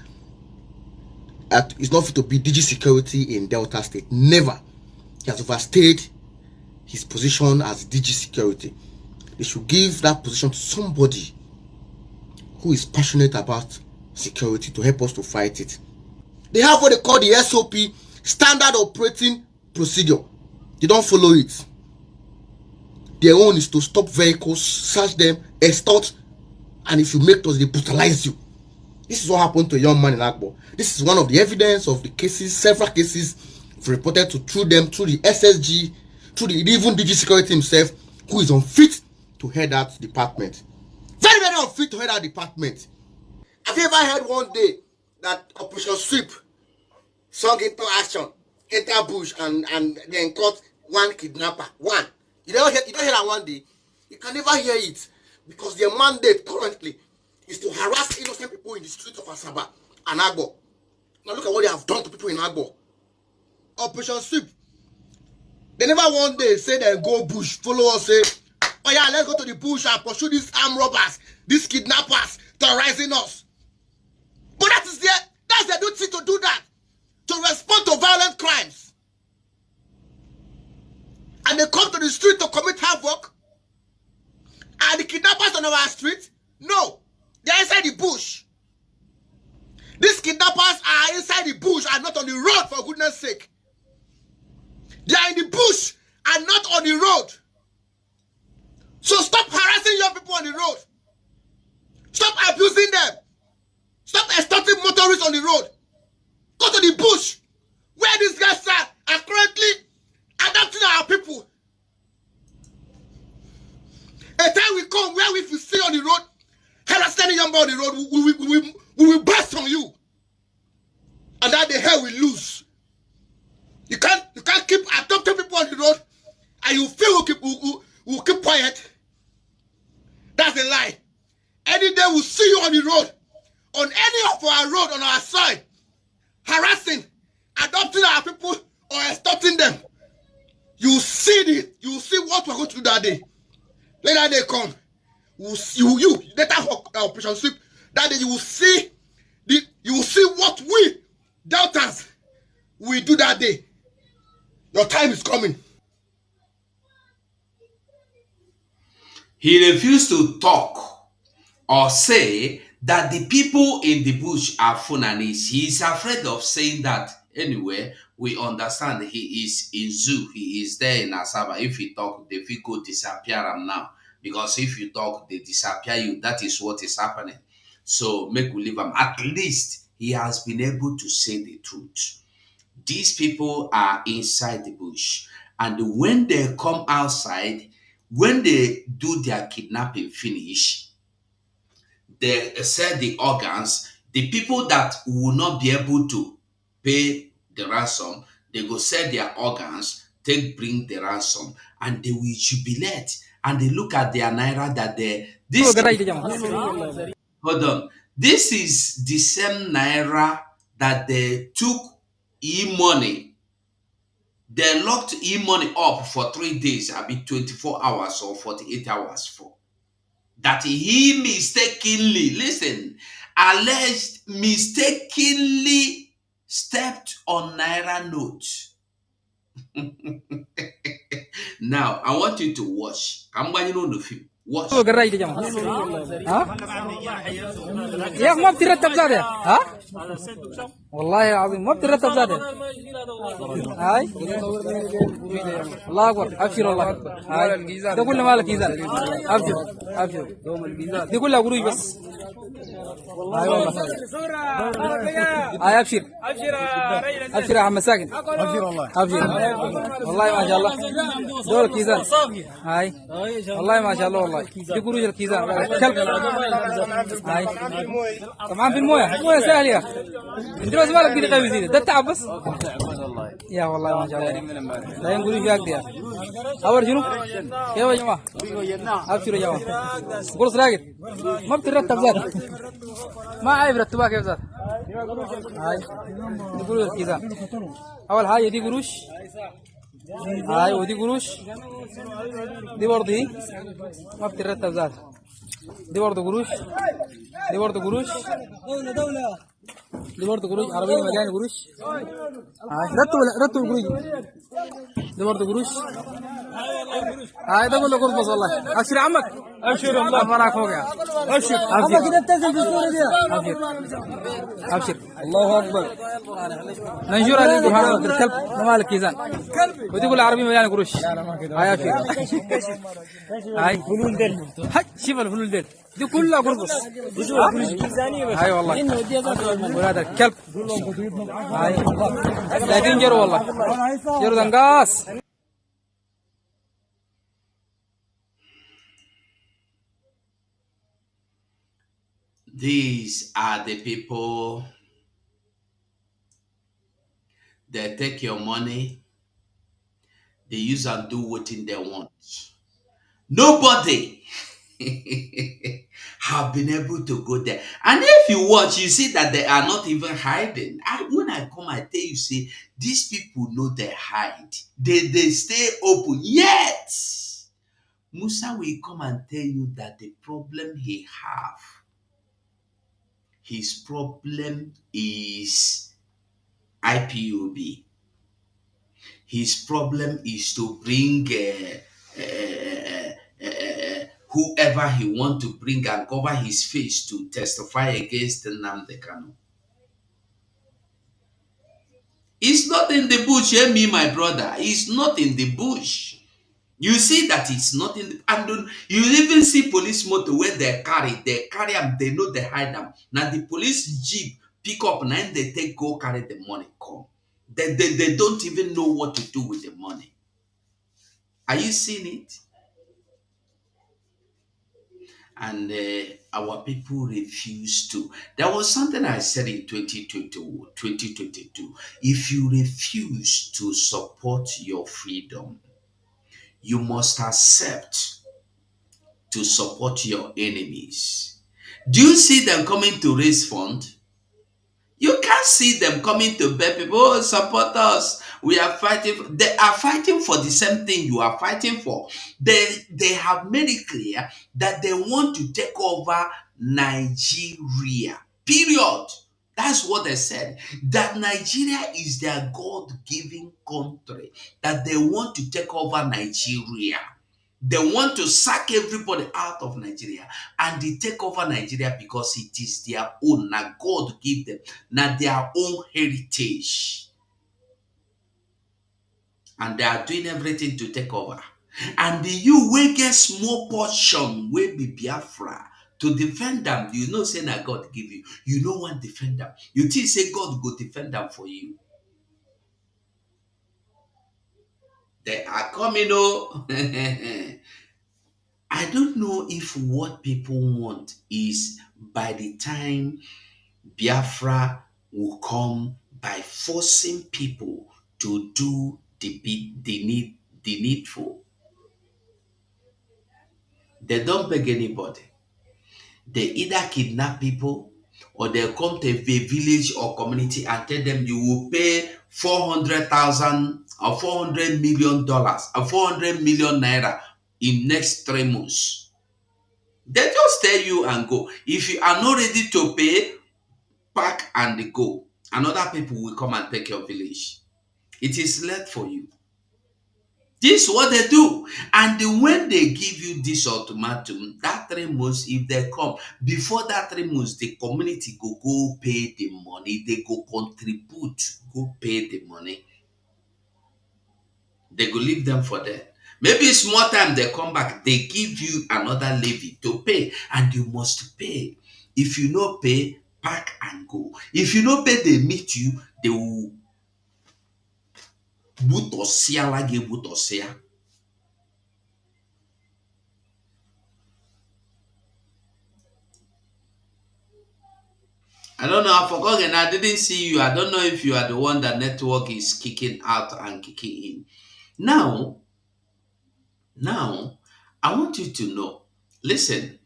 Is not fit to be DG security in Delta State. Never. He has overstayed his position as DG security. They should give that position to somebody who is passionate about security to help us to fight it. They have what they call the SOP, Standard Operating Procedure. They don't follow it. Their own is to stop vehicles, search them, extort, and if you make those, they brutalize you. This is what happened to a young man in Agbo. This is one of the evidence of the cases, several cases reported through the SSG, through the even DG security himself, who is unfit to head that department. Very, very unfit to head that department. Have you ever heard one day that Operation Sweep sunk into action, enter bush, and then caught one kidnapper? One. You don't hear that one day. You can never hear it, because their mandate currently is to harass innocent people in the streets of Asaba and Agbo. Now look at what they have done to people in Agbo. Operation Sweep. They never one day say they go bush, follow us, say, oh yeah, let's go to the bush and pursue these armed robbers, these kidnappers terrorizing us. But that's their duty to do that, to respond to violent crimes. And they come to the street to commit havoc. And the kidnappers on our street? No. They're inside the bush. These kidnappers are inside the bush and not on the road, for goodness sake. They are in the bush and not on the road. So stop harassing young people on the road. Stop abusing them. Stop extorting motorists on the road. Go to the bush where these guys are currently adopting our people. A time we come, where if you see on the road, harass any young boy on the road, we will burst on you. And that the hell we lose. You can't keep adopting people on the road and you feel we'll keep quiet. That's a lie. Any day we'll see you on the road, on any of our road, on our side, harassing, adopting our people or extorting them. You see what we're going to do that day. Let that day come. You later operation sweep. That day you will see what we Deltans will do that day. Your time is coming. He refused to talk or say that the people in the bush are Funanis. He is afraid of saying that. Anyway, we understand he is in zoo. He is there in Asaba. If he talk, they will go disappear him now. Because if you talk, they disappear you. That is what is happening. So make we leave him. At least he has been able to say the truth. These people are inside the bush. And when they come outside, when they do their kidnapping finish, they sell the organs. The people that will not be able to pay the ransom, they go sell their organs, bring the ransom, and they will jubilate. And they look at their naira that hold on. This is the same naira that they took e-money. They locked e-money up for 3 days, I mean 24 hours or 48 hours for. That he mistakenly, listen, alleged mistakenly stepped on naira note. Now, I want you to watch. I'm going on the film. Watch. يا ما بترتب زاده ها والله العظيم ما بترتب زاده هاي الله اكبر ابشر والله هاي ده كله مالك ميزان ابشر ابشر دي كلها قروش بس هاي والله هاي ابشر ابشر يا عم مساكن ابشر والله ابشر والله ما شاء الله دول كيزان هاي والله ما شاء الله والله دي قروش الكيزان كلب هاي طبعا في المويه سهل يا اخي انت بس مالك بدي قوي زياده ده التعب بس يا والله ما شاء الله لا ينقولوا فيك دي اول شنو كيف يا جماعه ابشروا يا جماعه قرص راقد ما بترتب ذاته ما عيب رتبها كيف ذاته هاي دي قروش الكيزان اول حاجه دي قروش هاي ودي قروش دي برضه ما بترتب ذاته دي برضه قروش دي برضه قروش دي برضه قروش عربية مليانة قروش رتب قروش دي برضه قروش هاي ده كله قرص بس والله ابشر عمك ابشر والله معاك فوق يا ابشر عمك كده اتصل بالصورة دي ابشر ابشر الله اكبر ننشر عليه سبحان الكلب مالك كيزان ودي كلها عربية مليانة قروش هاي ابشر هاي فلول دل شوف الفلول دل دي كلها قرص هاي والله ولاد الكلب هاي لكن جرو والله جرو دنقاس These are the people that take your money, they use and do what they want. Nobody have been able to go there. And if you watch, you see that they are not even hiding. When I come, I tell you, see, these people know they hide. They stay open. Yet, Musa will come and tell you that the problem he have, his problem is IPOB. His problem is to bring whoever he want to bring and cover his face to testify against Nnamdi Kanu. It's not in the bush, hear me, my brother. It's not in the bush. You see that it's not in the, and you even see police motor where they carry them, they know they hide them. Now the police jeep pick up and they take go carry the money, come. They don't even know what to do with the money. Are you seeing it? and our people refuse to. There was something I said in 2022. If you refuse to support your freedom, you must accept to support your enemies. Do you see them coming to raise fund? You can't see them coming to beg people, oh, support us. We are fighting. They are fighting for the same thing you are fighting for. They have made it clear that they want to take over Nigeria. Period. That's what they said. That Nigeria is their God-given country. That they want to take over Nigeria. They want to sack everybody out of Nigeria and they take over Nigeria because it is their own. Now God give them, now their own heritage. And they are doing everything to take over. And the you will get small portion will be Biafra to defend them. You know, say that God give you. You know one defend them. You think say God go defend them for you. They are coming, oh. I don't know if what people want is by the time Biafra will come by forcing people to do the needful. They don't beg anybody. They either kidnap people or they come to a village or community and tell them you will pay 400,000 or $400 million or 400 million naira in next 3 months. They just tell you and go. If you are not ready to pay, pack and go. And other people will come and take your village. It is left for you. This is what they do. And when they give you this ultimatum, that 3 months, if they come, before that 3 months, the community go pay the money. They go contribute, go pay the money. They go leave them for that. Maybe small time they come back, they give you another levy to pay, and you must pay. If you no pay, pack and go. If you no pay, they meet you, they will butosia like a butosia. I don't know, I forgot and I didn't see you. I don't know if you are the one that network is kicking out and kicking in. Now, I want you to know, listen,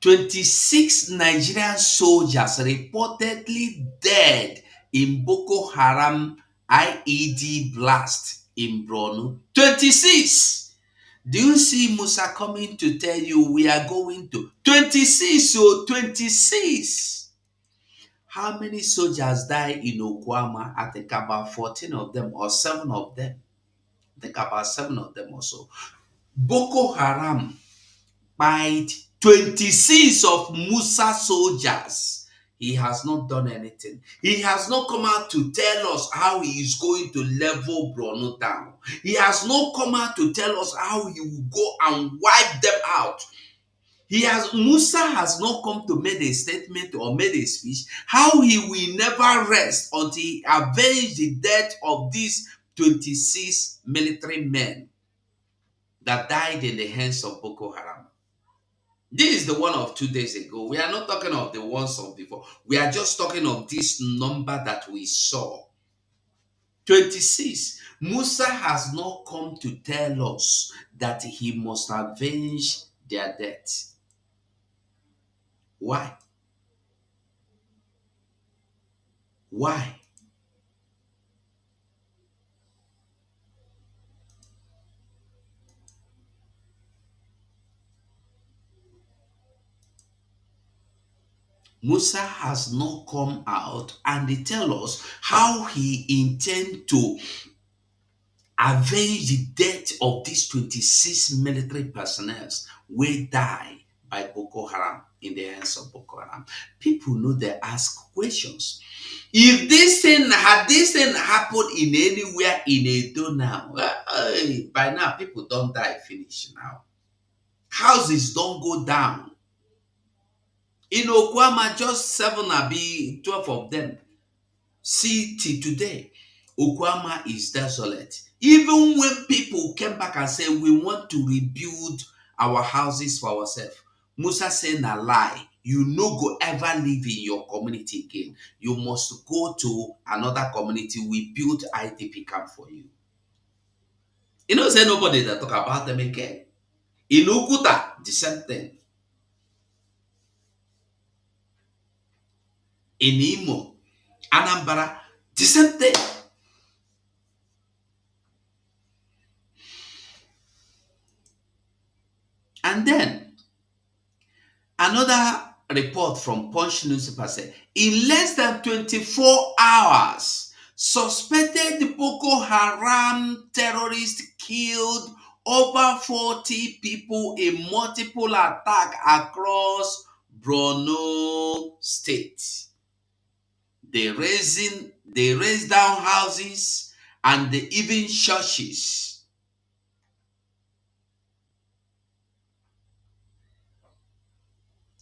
26 Nigerian soldiers reportedly dead in Boko Haram IED blast in Borno. 26! Do you see Musa coming to tell you we are going to 26? So 26. How many soldiers died in Okwama? I think about 14 of them or 7 of them. I think about 7 of them also. Boko Haram bite 26 of Musa soldiers. He has not done anything. He has not come out to tell us how he is going to level Borno down. He has not come out to tell us how he will go and wipe them out. Musa has not come to make a statement or made a speech how he will never rest until he avenge the death of these 26 military men that died in the hands of Boko Haram. This is the one of 2 days ago. We are not talking of the ones of before. We are just talking of this number that we saw. 26. Musa has not come to tell us that he must avenge their death. Why? Why? Musa has not come out and tell us how he intends to avenge the death of these 26 military personnel who die by Boko Haram in the hands of Boko Haram. People know they ask questions. If this thing happened in anywhere in Edo now, by now people don't die finish now. Houses don't go down. In Okwama, just 7 or 12 of them. See till today, Okwama is desolate. Even when people came back and said we want to rebuild our houses for ourselves, Musa said na lie. You no go ever live in your community again. You must go to another community. We build IDP camp for you. You know, say nobody that talk about them again. In Ukuta, the same thing. In Imo, Anambra, the same thing. And then another report from Punch newspaper said, in less than 24 hours, suspected Boko Haram terrorists killed over 40 people in multiple attacks across Borno State. They raised down houses and they even churches.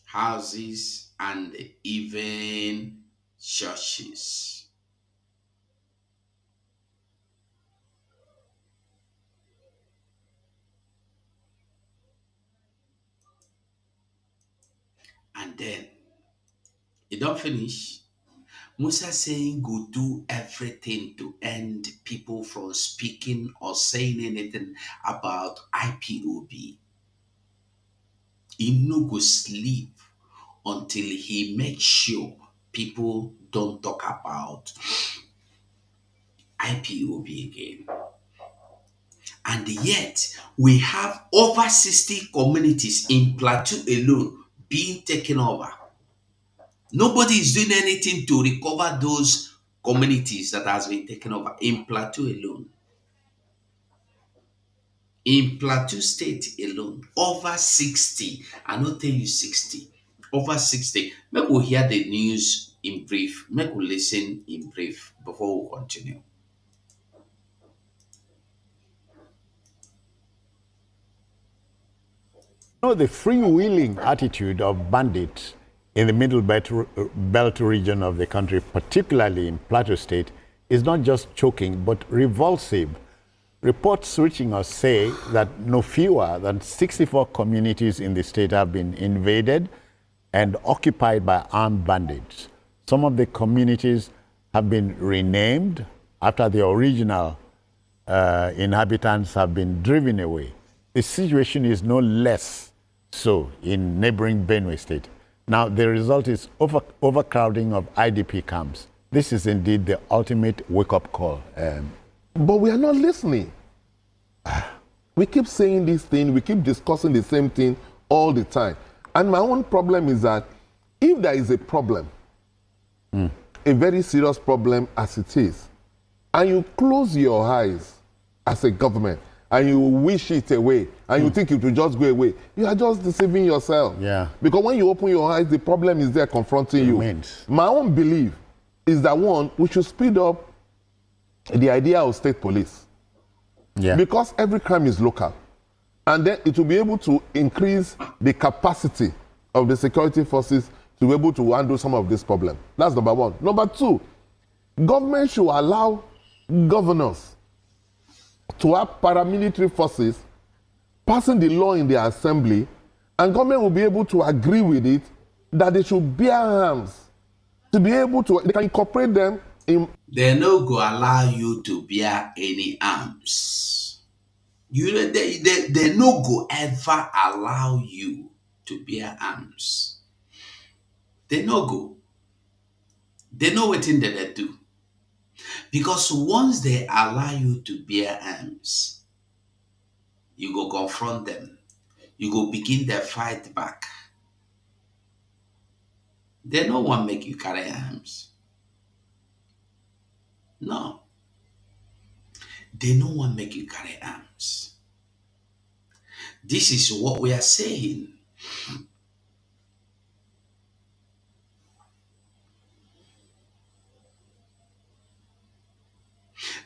Houses and even churches. And then it don't finish. Musa saying go do everything to end people from speaking or saying anything about IPOB. He no go sleep until he makes sure people don't talk about IPOB again. And yet, we have over 60 communities in Plateau alone being taken over. Nobody is doing anything to recover those communities that has been taken over in Plateau alone. In Plateau State alone, over 60. I not tell you 60. Over 60. Make we hear the news in brief. Make we listen in brief before we continue. The freewheeling attitude of bandits in the Middle Belt region of the country, particularly in Plateau State, is not just choking but revulsive. Reports reaching us say that no fewer than 64 communities in the state have been invaded and occupied by armed bandits. Some of the communities have been renamed after the original inhabitants have been driven away. The situation is no less so in neighboring Benue State. Now, the result is overcrowding of IDP camps. This is indeed the ultimate wake-up call. But we are not listening. We keep saying this thing, we keep discussing the same thing all the time. And my own problem is that if there is a problem, a very serious problem as it is, and you close your eyes as a government, and you wish it away, and you think it will just go away, you are just deceiving yourself. Yeah. Because when you open your eyes, the problem is there confronting you. My own belief is that, one, we should speed up the idea of state police. Yeah. Because every crime is local. And then it will be able to increase the capacity of the security forces to be able to handle some of this problem. That's number one. Number two, government should allow governors to have paramilitary forces passing the law in the assembly, and government will be able to agree with it that they should bear arms to be able to, they can incorporate them in. They no go allow you to bear any arms. You know, they no go ever allow you to bear arms. They no go. They know what thing that they do. Because once they allow you to bear arms, you go confront them. You go begin their fight back. They no one make you carry arms. No. They no one make you carry arms. This is what we are saying.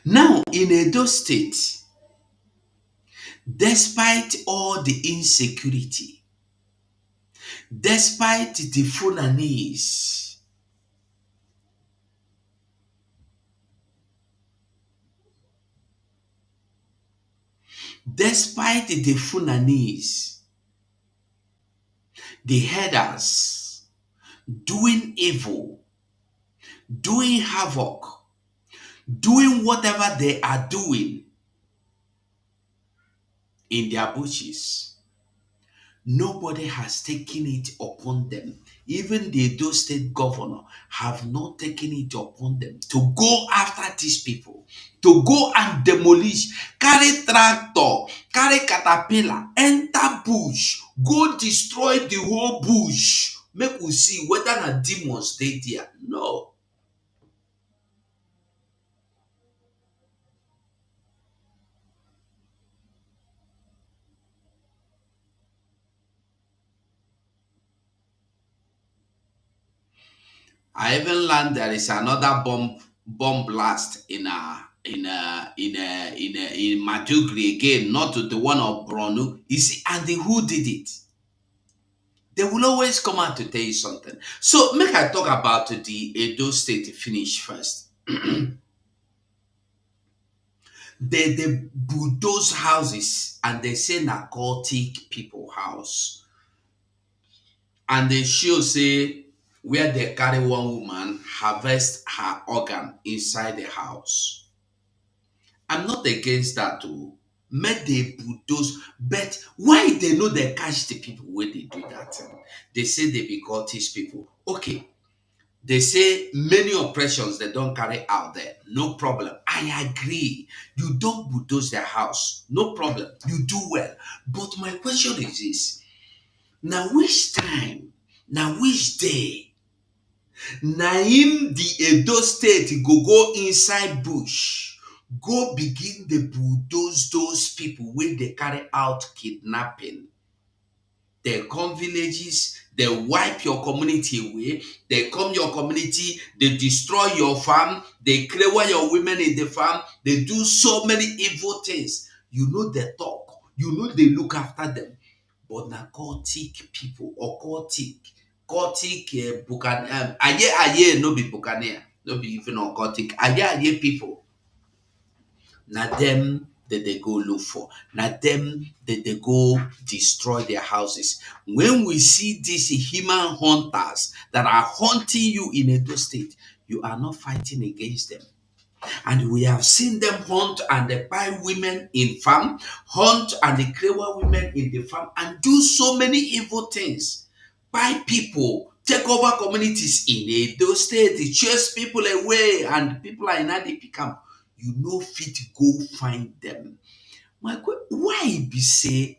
Now, in Edo State, despite all the insecurity, despite the Fulanese, the herders doing evil, doing havoc, doing whatever they are doing in their bushes. Nobody has taken it upon them. Even the Edo state governor have not taken it upon them to go after these people, to go and demolish, carry tractor, carry caterpillar, enter bush, go destroy the whole bush. Make we see whether na demons dey there. No. I even learned there is another bomb blast in Madugri again, not to the one of Bronu. You see, and who did it? They will always come out to tell you something. So make I talk about the Edo State finish first. They bulldoze houses and they say narcotic people house. And they show say where they carry one woman harvest her organ inside the house. I'm not against that too. Make they bulldoze, but why they know they catch the people when they do that thing? They say they be cultist people. Okay, they say many oppressions they don't carry out there. No problem. I agree. You don't bulldoze their house. No problem. You do well. But my question is this. Now which time, now which day, na him the Edo state go inside bush, go begin the bulldoze those people wey dey carry out kidnapping. They come villages, they wipe your community away, they come your community, they destroy your farm, they clear your women in the farm, they do so many evil things. You know they talk, you know they look after them. But na cultic people or cultic buccaneer, aye no be buccaneer, no be even occultic, aye people. Na them that they go look for. Na them that they go destroy their houses. When we see these human hunters that are hunting you in Edo State, you are not fighting against them. And we have seen them hunt and they buy women in farm, hunt and they clever women in the farm, and do so many evil things. Buy people, take over communities in Edo State, chase people away, and people are in IDP camp. You know fit go find them. Why be say,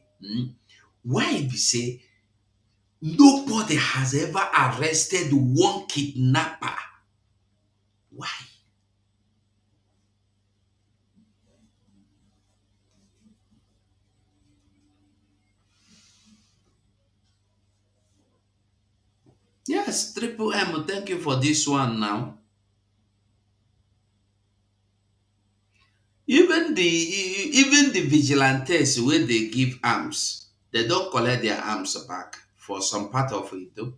why be say nobody has ever arrested one kidnapper? Why? Yes, Triple M, thank you for this one now. Even the vigilantes where they give arms, they don't collect their arms back for some part of it though.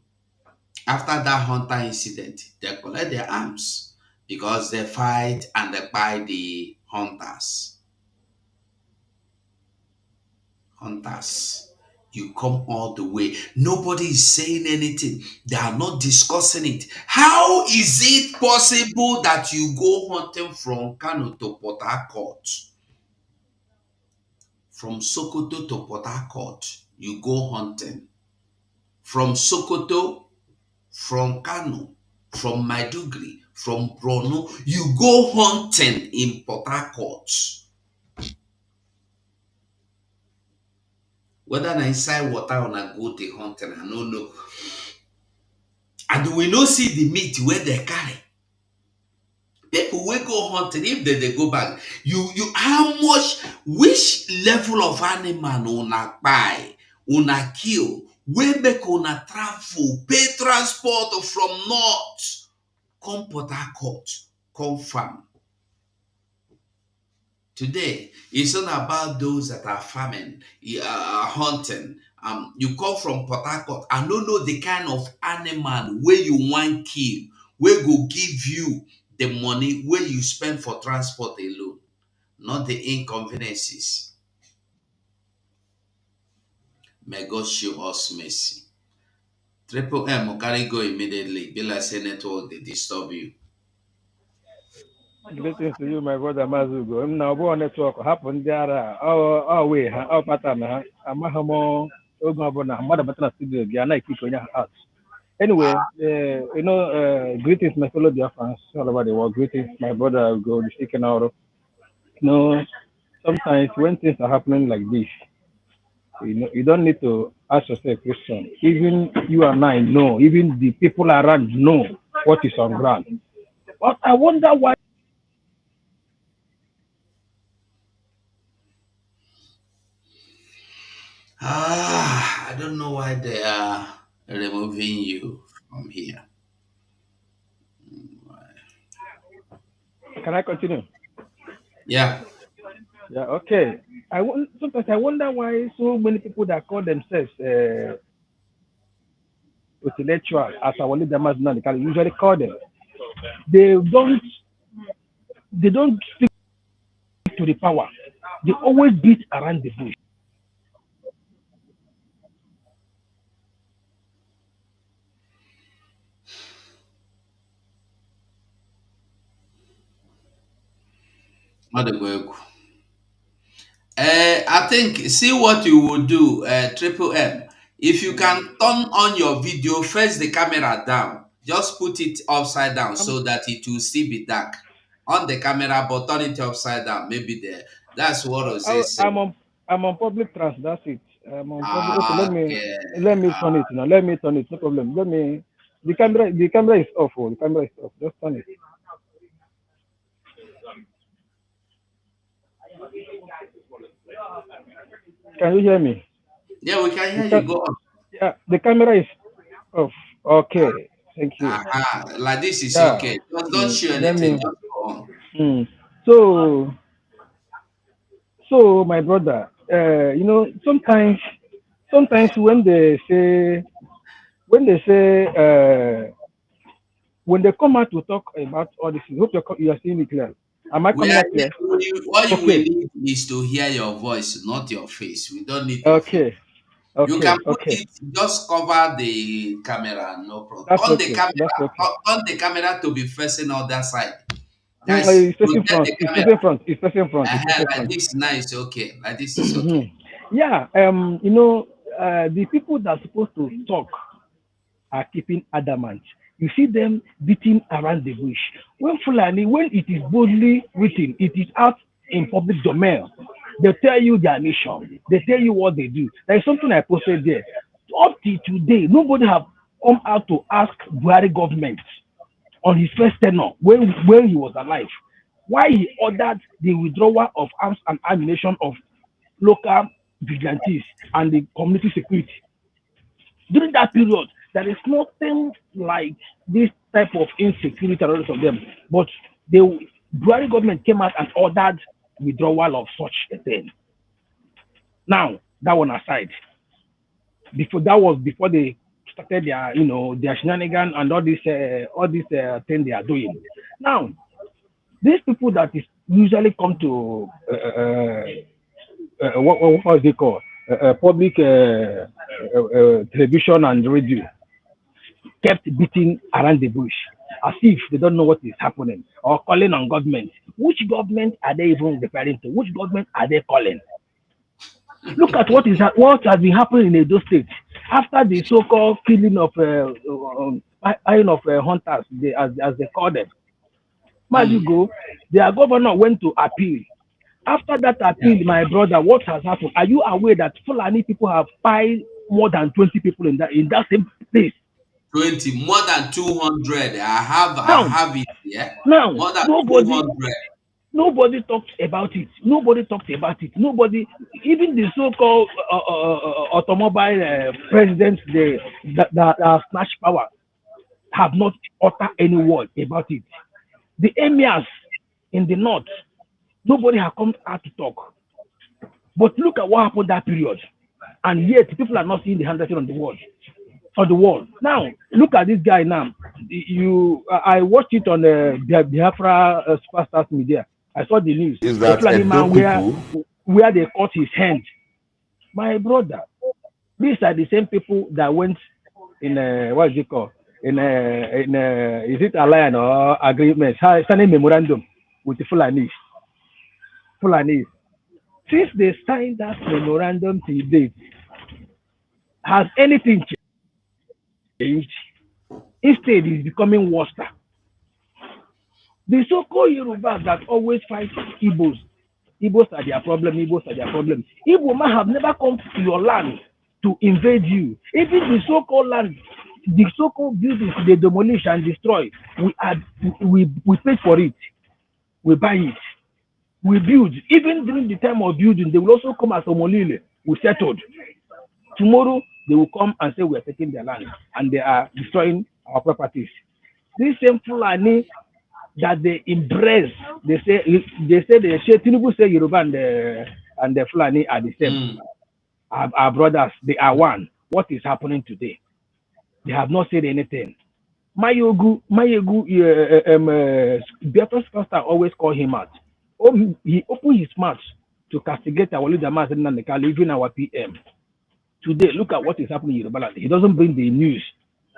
After that hunter incident, they collect their arms because they fight and they buy the hunters. You come all the way. Nobody is saying anything. They are not discussing it. How is it possible that you go hunting from Kano to Port Harcourt? From Sokoto to Port Harcourt, you go hunting. From Sokoto, from Kano, from Maiduguri, from Borno, you go hunting in Port Harcourt. Whether na inside water or na go dey hunting, I no know. And we no see the meat where they carry. People wey go hunting, if they go back, you how much, which level of animal una buy, una kill, wey make una travel, pay transport from north, come Port Harcourt, come farm. Today, it's not about those that are farming, hunting. You come from Port Harcourt, I don't know the kind of animal where you want kill, where go give you the money where you spend for transport alone, not the inconveniences. May God show us mercy. Triple M carry go immediately. Be like say network they disturb you. Greetings to you, my brother Mazugo. M na ọbụghị netwọk hapụ ndị ara ọ wee ha ọ pata na ha amaghị m oge ọbụla mmadụ bata na studio gị a na-ekike onye ha out. Anyway, greetings my fellow Biafrans all over the world. Greetings my brother Go the speaking out. Sometimes when things are happening like this, you don't need to ask yourself a question. Even you and I know, even the people around know what is on ground. But I wonder why. I don't know why they are removing you from here. Can I continue? Yeah. Yeah, okay. Sometimes I wonder why so many people that call themselves intellectual, as our leader they can usually call them. They don't stick to the power. They always beat around the bush. I think see what you will do, Triple M. If you can turn on your video, first the camera down. Just put it upside down so that it will still be dark. On the camera, but turn it upside down. Maybe there. That's what Jose said. I'm on public trans. That's it. I'm on public. Okay, Okay. let me turn it now. Let me turn it. No problem. Let me. The camera is off. Oh, the camera is off. Just turn it. Can you hear me? Yeah, we can hear you. Go on. Yeah, the camera is off. Okay, thank you. Like this is okay. Don't show anything. Just go on. So my brother, sometimes when they say when they come out to talk about all this, I hope you are seeing it clear. Am I coming out clear? What you will need is to hear your voice, not your face. We don't need your face. Okay. You can put it, just cover the camera, no problem. That's Turn okay. turn the camera to be facing other side. It's facing front. It's facing front. Like this now is okay. Like this is okay. Yeah. The people that are supposed to talk are keeping adamant. You see them beating around the bush. When it is boldly written, it is out in public domain. They tell you their mission. They tell you what they do. There is something I posted there. Up to today, nobody have come out to ask Buhari government on his first tenure when he was alive why he ordered the withdrawal of arms and ammunition of local vigilantes and the community security. During that period, there is nothing like this type of insecurity around of them. But the Buhari government came out and ordered withdrawal of such a thing. Now, that one aside, before they started their shenanigans and all this thing they are doing. Now, these people that is usually come to what is it called? Public television and radio kept beating around the bush as if they don't know what is happening or calling on government. Which government are they even referring to? Which government are they calling? Look at what has been happening in Edo State after the so-called killing of hunters, as they call them. Mazigo, their governor went to appeal. After that appeal, my brother, what has happened? Are you aware that Fulani people have piled more than 20 people in that same place? 20, more than 200. I have it. Yeah. Now, more than 200. Nobody talks about it. Nobody, even the so-called automobile presidents that snatch power, have not uttered any word about it. The emirs in the north, nobody has come out to talk. But look at what happened that period, and yet people are not seeing the handwriting on the wall. Now, look at this guy now. I watched it on the Biafra Superstars media. I saw the news. Is that man where they cut his hand? My brother, these are the same people that went in what is it called? Is it alliance or agreement? Signing memorandum with the Fulanese. Fulanese. Since they signed that memorandum till date, has anything changed? Instead, it's becoming worse. The so-called Yorubas that always fight Igbos, Igbos are their problem, Igbos are their problem. Igbo man have never come to your land to invade you. Even the so-called land, the so-called buildings they demolish and destroy, we pay for it, we buy it, we build. Even during the time of building, they will also come as Omolile, we settled. Tomorrow they will come and say we are taking their land and they are destroying our properties. This same Fulani that they embrace. They say Tinubu say Yoruba and the Fulani are the same. Our brothers, they are one. What is happening today? They have not said anything. Biafra's pastor always call him out. He opened his mouth to castigate our leader, Mazen Nandekali, even our PM. Today, look at what is happening in Yoruba land. He doesn't bring the news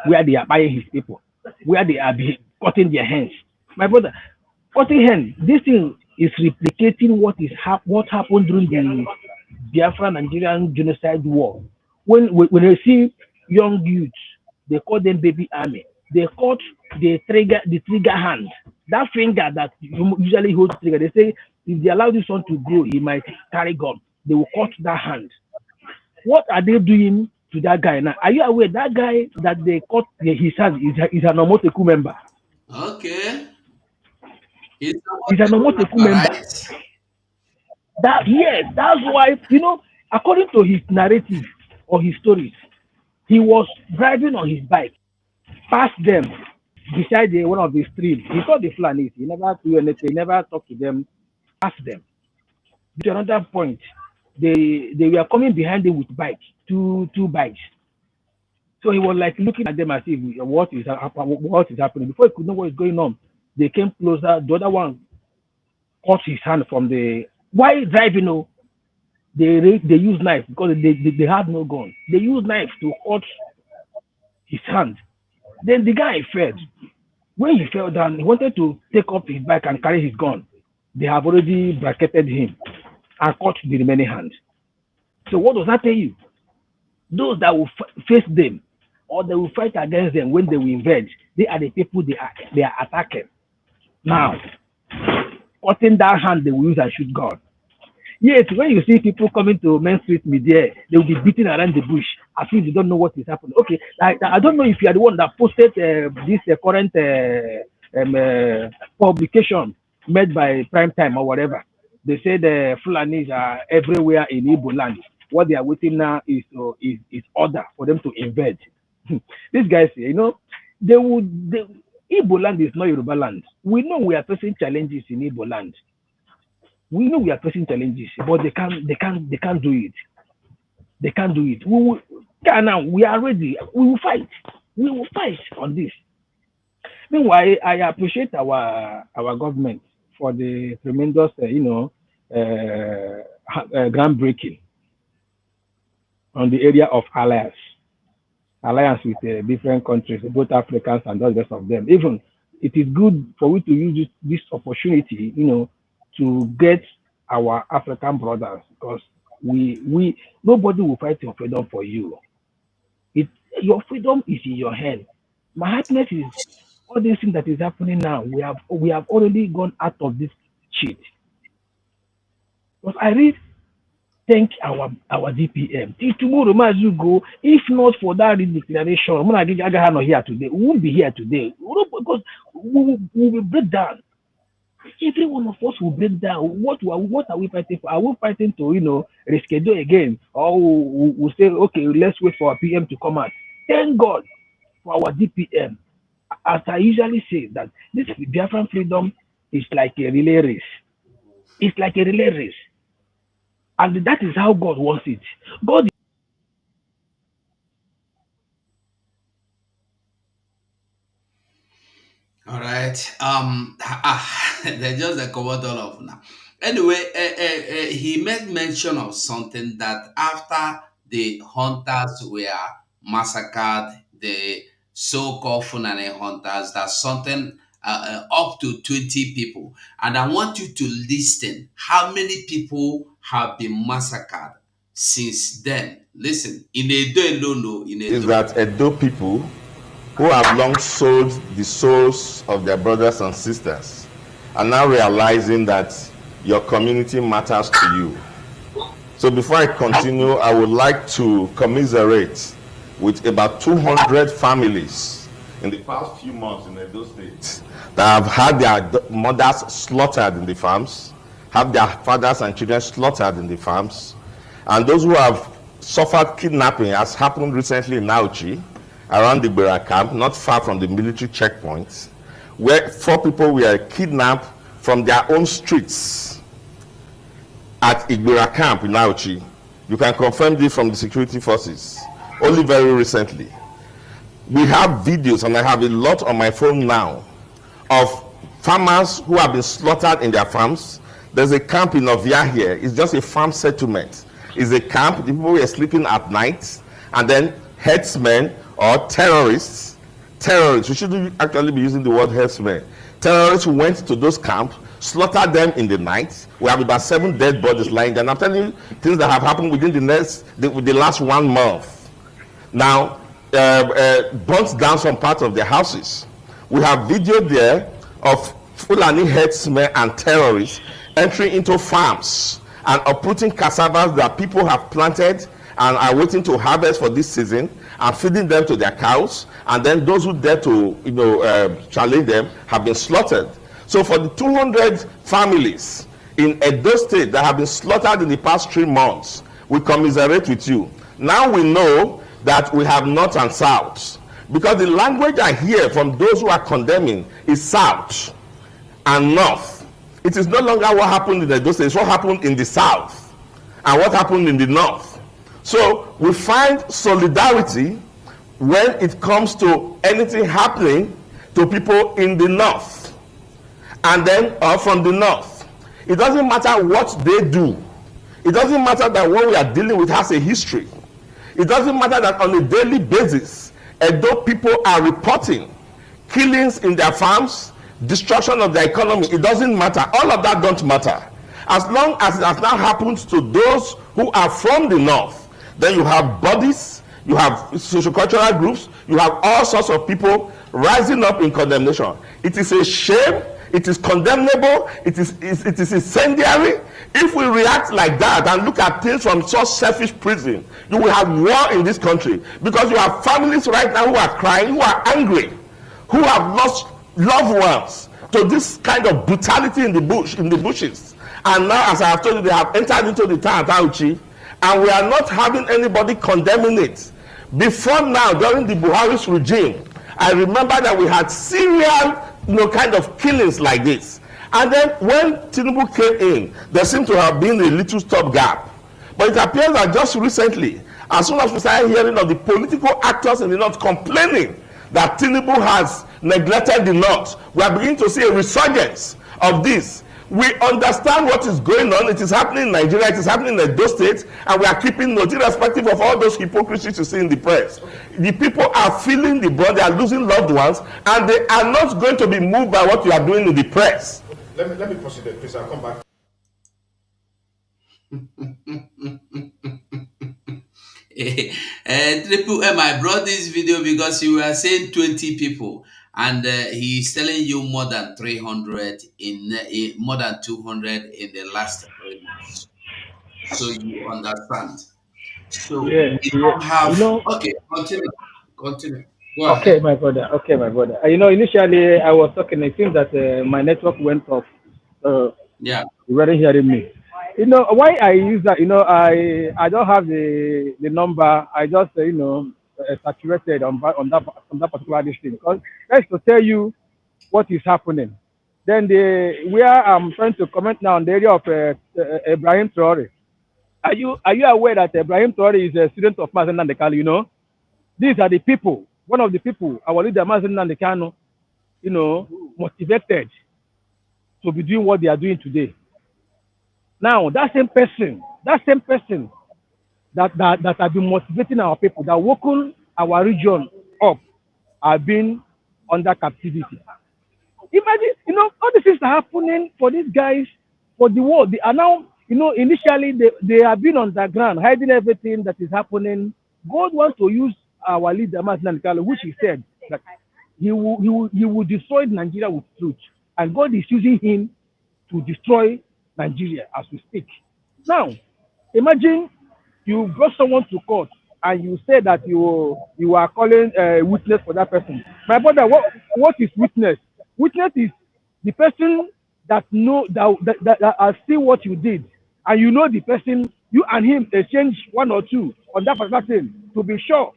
where they are buying his people, where they are cutting their hands. My brother, cutting hand, this thing is replicating what happened during the Biafra Nigerian genocide war. When they see young youths, they call them baby army. They cut the trigger hand. That finger that usually holds the trigger. They say if they allow this one to grow, he might carry gun. They will cut that hand. What are they doing to that guy now? Are you aware that guy that they cut his hand is an Omoteku member? Okay. He's He's an Omoteku a member. right? That's why according to his narrative or his stories, he was driving on his bike past them beside one of the streams. He saw the Fulanis. He never do anything. He never talked to them. Past them. To another point, they were coming behind him with bikes, two bikes. So he was like looking at them as if what is happening. Before he could know what is going on, they came closer. The other one cut his hand from the while driving. Oh, they use knife because they had no gun. They use knife to cut his hand. Then the guy fell. When he fell down, he wanted to take up his bike and carry his gun. They have already bracketed him and cut the remaining hand. So what does that tell you? Those that will face them or they will fight against them when they will invade, they are the people they are attacking. Now, cutting that hand, they will use and shoot God. Yes, when you see people coming to Main Street media, they will be beating around the bush as if they don't know what is happening. Okay, I don't know if you are the one that posted this current publication made by Prime Time or whatever. They say the Fulanis are everywhere in Igbo land. What they are waiting now is order for them to invade. These guys, Igbo land is not Yoruba land. We know we are facing challenges in Igbo land. We know we are facing challenges, but they can't do it. They can't do it. Now we are ready. We will fight. We will fight on this. Meanwhile, I appreciate our government for the tremendous, groundbreaking on the area of alliance with different countries, both Africans and the rest of them. Even it is good for we to use this opportunity, to get our African brothers because we nobody will fight your freedom for you. It Your freedom is in your hand. My happiness is all these things that is happening now. We have already gone out of this shit. Because I really thank our DPM. Till tomorrow, as you go, if not for that declaration, I'm gonna get not here today. We won't be here today. Because we will break down. Every one of us will break down. What are we fighting for? Are we fighting to reschedule again, or we'll say okay, let's wait for our PM to come out? Thank God for our DPM. As I usually say, that this Biafran freedom is like a relay race. It's like a relay race, and that is how God wants it. God. All right. They're just a covered all of now. Anyway, he made mention of something that after the hunters were massacred, the so-called Funane hunters, that's something up to 20 people. And I want you to listen how many people have been massacred since then. Listen, in Edo alone, no, in Is Edo. that Edo people who have long sold the souls of their brothers and sisters are now realizing that your community matters to you. So before I continue, I would like to commiserate with about 200 families in the past few months in Edo State that have had their mothers slaughtered in the farms, have their fathers and children slaughtered in the farms, and those who have suffered kidnapping, as happened recently in Nauchi, around the Bera camp, not far from the military checkpoints, where 4 people were kidnapped from their own streets at Igbira camp in Nauchi. You can confirm this from the security forces, only very recently. We have videos, and I have a lot on my phone now, of farmers who have been slaughtered in their farms. There's a camp in Ovia here. It's just a farm settlement. It's a camp. The people were sleeping at night, and then herdsmen or terrorists, we shouldn't actually be using the word herdsmen. Terrorists who went to those camps, slaughtered them in the night. We have about 7 dead bodies lying there. And I'm telling you things that have happened within the last 1 month. Now, burnt down some parts of their houses. We have video there of Fulani herdsmen and terrorists entering into farms and uprooting cassavas that people have planted and are waiting to harvest for this season, and feeding them to their cows. And then those who dare to, challenge them have been slaughtered. So for the 200 families in Edo State that have been slaughtered in the past 3 months, we commiserate with you. Now we know that we have north and south, because the language I hear from those who are condemning is south and north. It is no longer what happened in Edo State, it's what happened in the south and what happened in the north. So we find solidarity when it comes to anything happening to people in the north and then or from the north. It doesn't matter what they do. It doesn't matter that what we are dealing with has a history. It doesn't matter that on a daily basis, Edo people are reporting killings in their farms, destruction of their economy. It doesn't matter. All of that don't matter. As long as it has now happened to those who are from the north, then you have bodies, you have sociocultural groups, you have all sorts of people rising up in condemnation. It is a shame, it is condemnable, it is incendiary. If we react like that and look at things from such selfish prison, you will have war in this country, because you have families right now who are crying, who are angry, who have lost loved ones to this kind of brutality in the bushes. And now, as I have told you, they have entered into the town of Auchi, and we are not having anybody condemning it. Before now, during the Buhari's regime, I remember that we had serial, kind of killings like this. And then when Tinubu came in, there seemed to have been a little stopgap. But it appears that just recently, as soon as we started hearing of the political actors in the north complaining that Tinubu has neglected the north, we are beginning to see a resurgence of this. We understand what is going on. It is happening in Nigeria, it is happening in Edo State, and we are keeping note, irrespective of all those hypocrisies you see in the press. The people are feeling the burn, they are losing loved ones, and they are not going to be moved by what you are doing in the press. Let me proceed, please. I'll come back. Triple M, I brought this video because you were saying 20 people, and he's telling you more than 300 in more than 200 in the last 3 months. So you understand. So we don't have. Okay, continue. Go Okay, ahead. my brother. Okay, my brother. Initially I was talking. It seems that my network went off. Yeah. You weren't hearing me. Why I use that. I don't have the number. I just saturated on that particular thing, because that's to tell you what is happening. Then where I'm trying to comment now on the area of Ibrahim Traore. Are you aware that Ibrahim Traore is a student of Mazen Nandekali? These are the people. One of the people, our leader Mazen Nandekano, motivated to be doing what they are doing today. Now, that same person that have been motivating our people, that woken our region up, are being under captivity. Imagine, all these things are happening for these guys, for the world. They are now, initially they have been underground, hiding everything that is happening. God wants to use our leader, Martin Kalo, which he said that he will destroy Nigeria with truth. And God is using him to destroy Nigeria as we speak. Now, imagine you brought someone to court and you say that you are calling a witness for that person. My brother, what is witness? Witness is the person that know that has seen what you did, and you know the person. You and him exchange one or two on that particular thing to be sure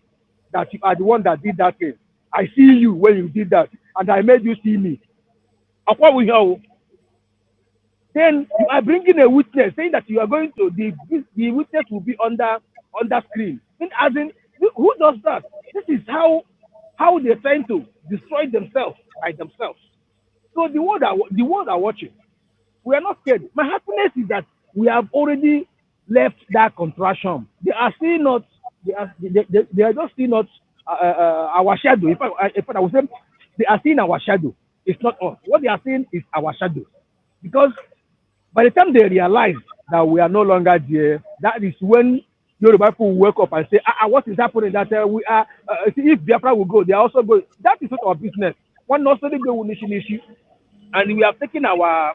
that you are the one that did that thing. I see you when you did that, and I made you see me. Upon we know, then you are bringing a witness saying that you are going to the witness will be under screen. As in, who does that? This is how they're trying to destroy themselves by themselves. So the world are watching. We are not scared. My happiness is that we have already left that contraction. They are still not. They are just still not our shadow. In fact, I would say they are seeing our shadow. It's not us. What they are seeing is our shadow, because by the time they realize that we are no longer there, that is when Yoruba people wake up and say, what is happening? That we are, if Biafra will go, they are also going. That is not our business. One not only go with issue, and we are taking our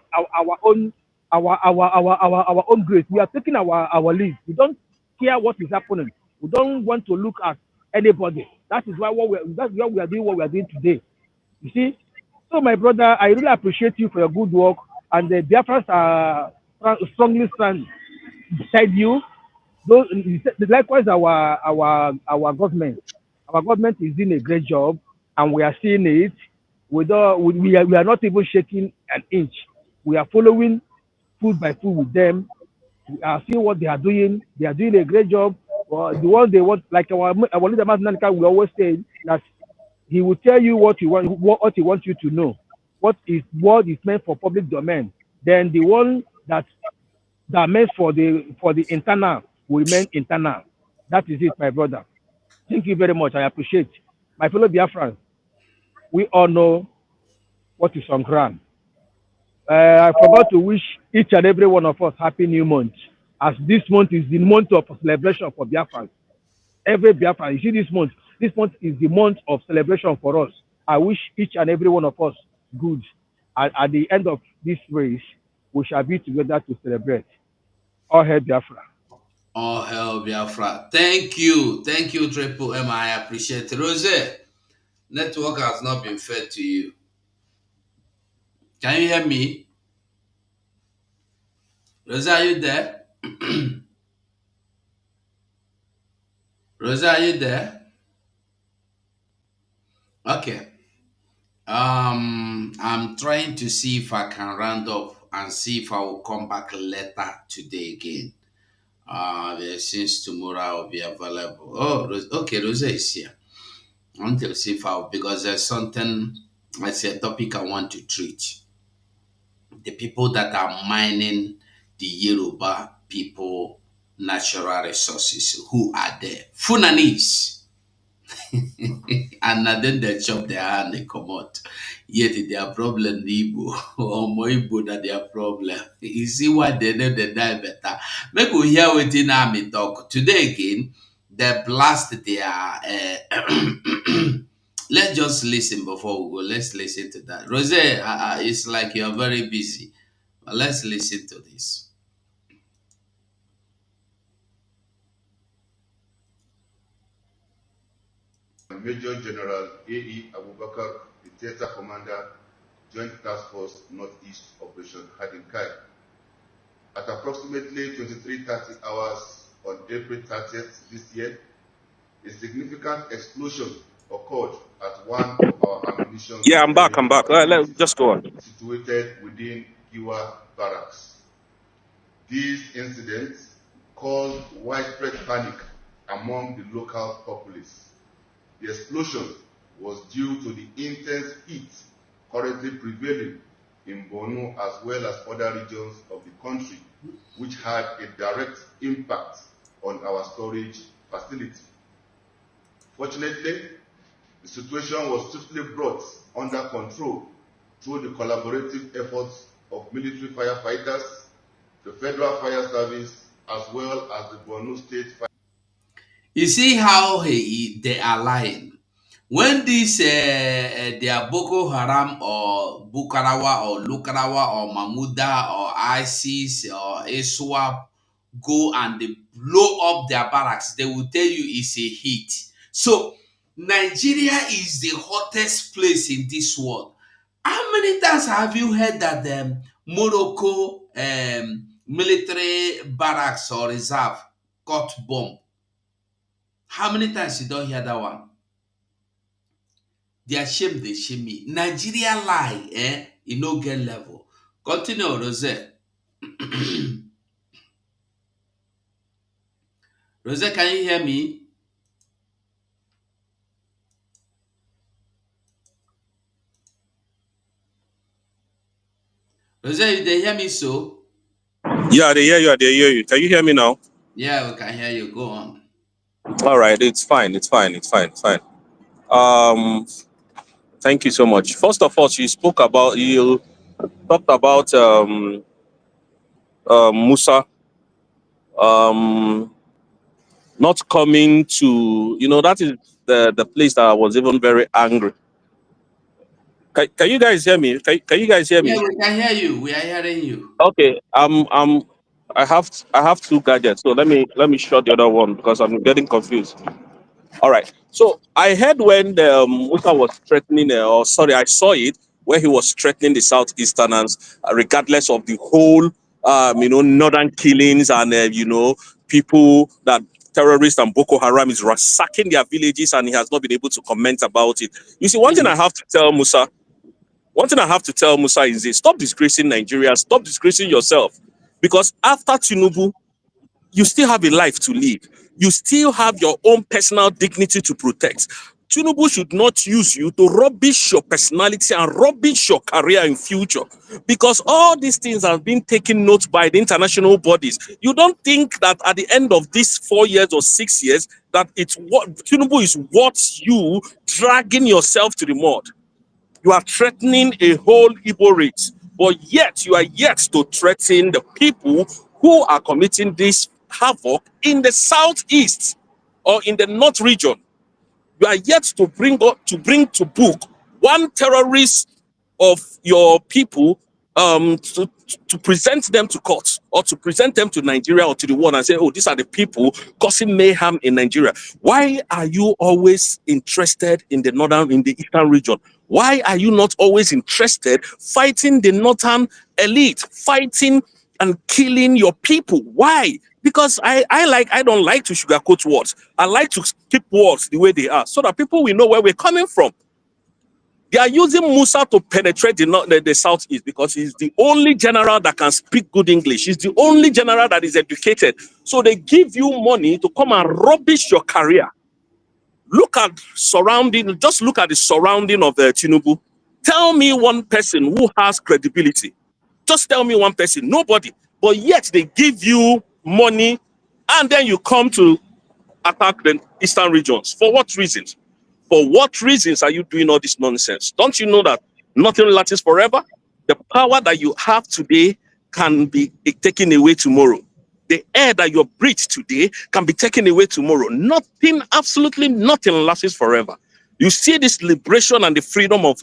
own our own grace. We are taking our lead. We don't care what is happening. We don't want to look at anybody. That is why that's why we are doing what we are doing today. You see? So, my brother, I really appreciate you for your good work, and the Biafrans are strongly stand beside you. Those, likewise, our government is doing a great job, and we are seeing it. We are not even shaking an inch. We are following foot by foot with them. We are seeing what they are doing. They are doing a great job. The one they want, like our leader, Martin we always say that he will tell you what he wants you to know. What is meant for public domain. Then the one that meant for the internal will remain internal. That is it, my brother. Thank you very much. I appreciate. My fellow Biafrans, we all know what is on ground. I forgot to wish each and every one of us happy new month, as this month is the month of celebration for Biafrans. Every Biafran, you see this month is the month of celebration for us. I wish each and every one of us good. At the end of this race, we shall be together to celebrate. All hail Biafra. All hell Biafra. Thank you, Triple M. I appreciate it. Rose, network has not been fed to you. Can you hear me? Rose, are you there? Rose, are you there? Okay. I'm trying to see if I can round up and see if I will come back later today again. Since tomorrow I'll be available. Oh, okay, Rosa is here. I want to see if I'll, because there's something, it's a topic I want to treat. The people that are mining the Yoruba people natural resources, who are there? Funanis. And then they chop their hand, they come out. Yet their problem, the Igbo, or more Igbo than their problem. You see why they know they die better. Make we hear within army talk. Today again, they blast their. Let's just listen before we go. Let's listen to that. Rose, it's like you're very busy. But let's listen to this. Major General A.E. Abubakar, the Theater Commander, Joint Task Force Northeast Operation Hadinkai. At approximately 23:30 hours on April 30th this year, a significant explosion occurred at one of our ammunition I'm back. Just go on. situated within Giwa Barracks. These incidents caused widespread panic among the local populace. The explosion was due to the intense heat currently prevailing in Borno as well as other regions of the country, which had a direct impact on our storage facility. Fortunately, The situation was swiftly brought under control through the collaborative efforts of military firefighters, the Federal Fire Service, as well as the Borno State Fire. You see how they are lying. When these they are Boko Haram or Bukarawa or Lukarawa or Mamuda or ISIS or ISWAP go and they blow up their barracks, they will tell you it's a hit. So Nigeria is the hottest place in this world. How many times have you heard that Morocco military barracks or reserve got bombed? How many times you don't hear that one? They shame me. Nigeria lie, in no get level. Continue, Rose. Rose, can you hear me? Rose, you they hear me so? Yeah, they hear you. They hear you. Can you hear me now? Yeah, we can hear you. Go on. All right, it's fine. It's fine. It's fine. It's fine. Um, Thank you so much. First of all, you talked about Musa um, not coming to, that is the place that I was even very angry. Can you guys hear me? Can you guys hear Yeah, me? we can hear you. We are hearing you. Okay. I have two gadgets, so let me shut the other one because I'm getting confused. All right. So I heard when the Musa was threatening, or sorry, I saw it where he was threatening the Southeasterners, regardless of the whole, northern killings and people that terrorists and Boko Haram is ransacking their villages, and he has not been able to comment about it. You see, one thing I have to tell Musa is this: stop disgracing Nigeria, stop disgracing yourself, because after Tinubu, you still have a life to live. You still have your own personal dignity to protect. Tinubu should not use you to rubbish your personality and rubbish your career in future, because all these things have been taken note by the international bodies. You don't think that at the end of these 4 years or 6 years that it's what Tinubu is worth you dragging yourself to the mud. You are threatening a whole Igbo race, but yet you are yet to threaten the people who are committing this havoc in the southeast or in the north region. You are yet to bring to book one terrorist of your people, to present them to court or to present them to Nigeria or to the world and say, oh, these are the people causing mayhem in Nigeria. Why are you always interested in the eastern region? Why are you not always interested fighting the northern elite, fighting and killing your people? Why? Because I don't like to sugarcoat words. I like to keep words the way they are so that people will know where we're coming from. They are using Musa to penetrate the southeast because he's the only general that can speak good English. He's the only general that is educated. So they give you money to come and rubbish your career. Just look at the surrounding of Tinubu. Tell me one person who has credibility. Just tell me one person. Nobody. But yet they give you money and then you come to attack the eastern regions. For what reasons? For what reasons are you doing all this nonsense? Don't you know that nothing lasts forever? The power that you have today can be taken away tomorrow. The air that you breathe today can be taken away tomorrow. Nothing, absolutely nothing lasts forever. You see this liberation and the freedom of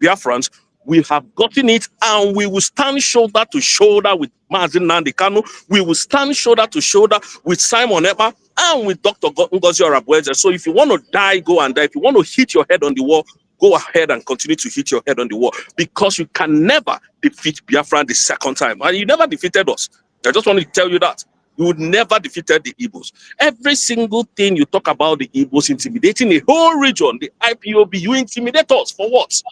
Biafrans, we have gotten it, and we will stand shoulder to shoulder with Mazi Nnamdi Kanu. We will stand shoulder to shoulder with Simon Ekpa and with Dr. Ngozi Orabueze. So if you want to die, go and die. If you want to hit your head on the wall, go ahead and continue to hit your head on the wall, because you can never defeat Biafra the second time. And you never defeated us. I just want to tell you that. You would never defeated the Igbos. Every single thing you talk about the Igbos intimidating the whole region, the IPOB, you intimidate us. For what?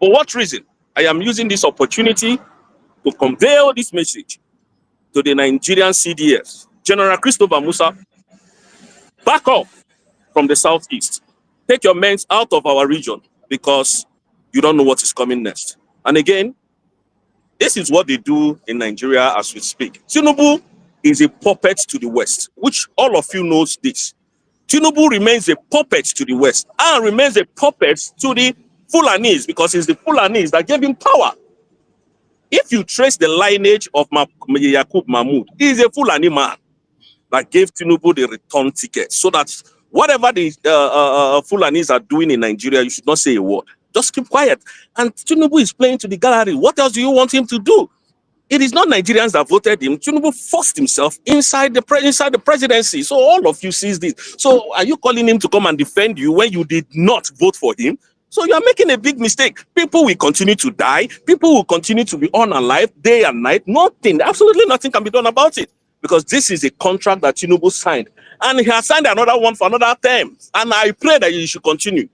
For what reason? I am using this opportunity to convey this message to the Nigerian CDS. General Christopher Musa, back off from the southeast. Take your men out of our region, because you don't know what is coming next. And again, this is what they do in Nigeria as we speak. Tinubu is a puppet to the West, which all of you knows this. Tinubu remains a puppet to the West and remains a puppet to the Fulanis, because it's the Fulanis that gave him power. If you trace the lineage of Yakub Mahmoud, he is a Fulani man that gave Tinubu the return ticket, so that whatever the Fulanis are doing in Nigeria, you should not say a word. Just keep quiet. And Tinubu is playing to the gallery. What else do you want him to do? It is not Nigerians that voted him. Tinubu forced himself inside the presidency. So all of you sees this. So are you calling him to come and defend you when you did not vote for him? So you are making a big mistake. People will continue to die. People will continue to be unalive day and night. Nothing, absolutely nothing can be done about it, because this is a contract that Tinubu signed. And he has signed another one for another term. And I pray that you should continue.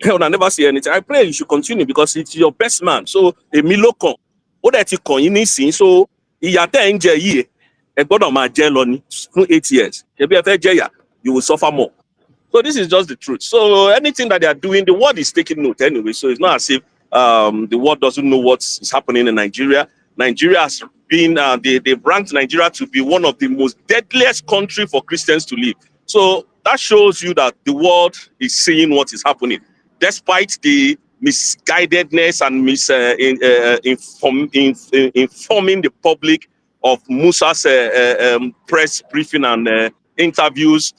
Hell, I never see anything. I pray you should continue, because it's your best man. So, Emilio Kon. What that you can you see? So, ìyà tẹ́ ń jẹ yìí, ẹ gbọ́dọ̀ máa jẹ lọ ní fún 8 years. Ṣebí ẹ fẹ́ jẹ̀yà, you will suffer more. So this is just the truth. So anything that they are doing, the world is taking note anyway. So it's not as if the world doesn't know what is happening in Nigeria. Nigeria has been, they've ranked Nigeria to be one of the most deadliest country for Christians to live. So that shows you that the world is seeing what is happening, despite the misguidedness and informing the public of Musa's press briefing and interviews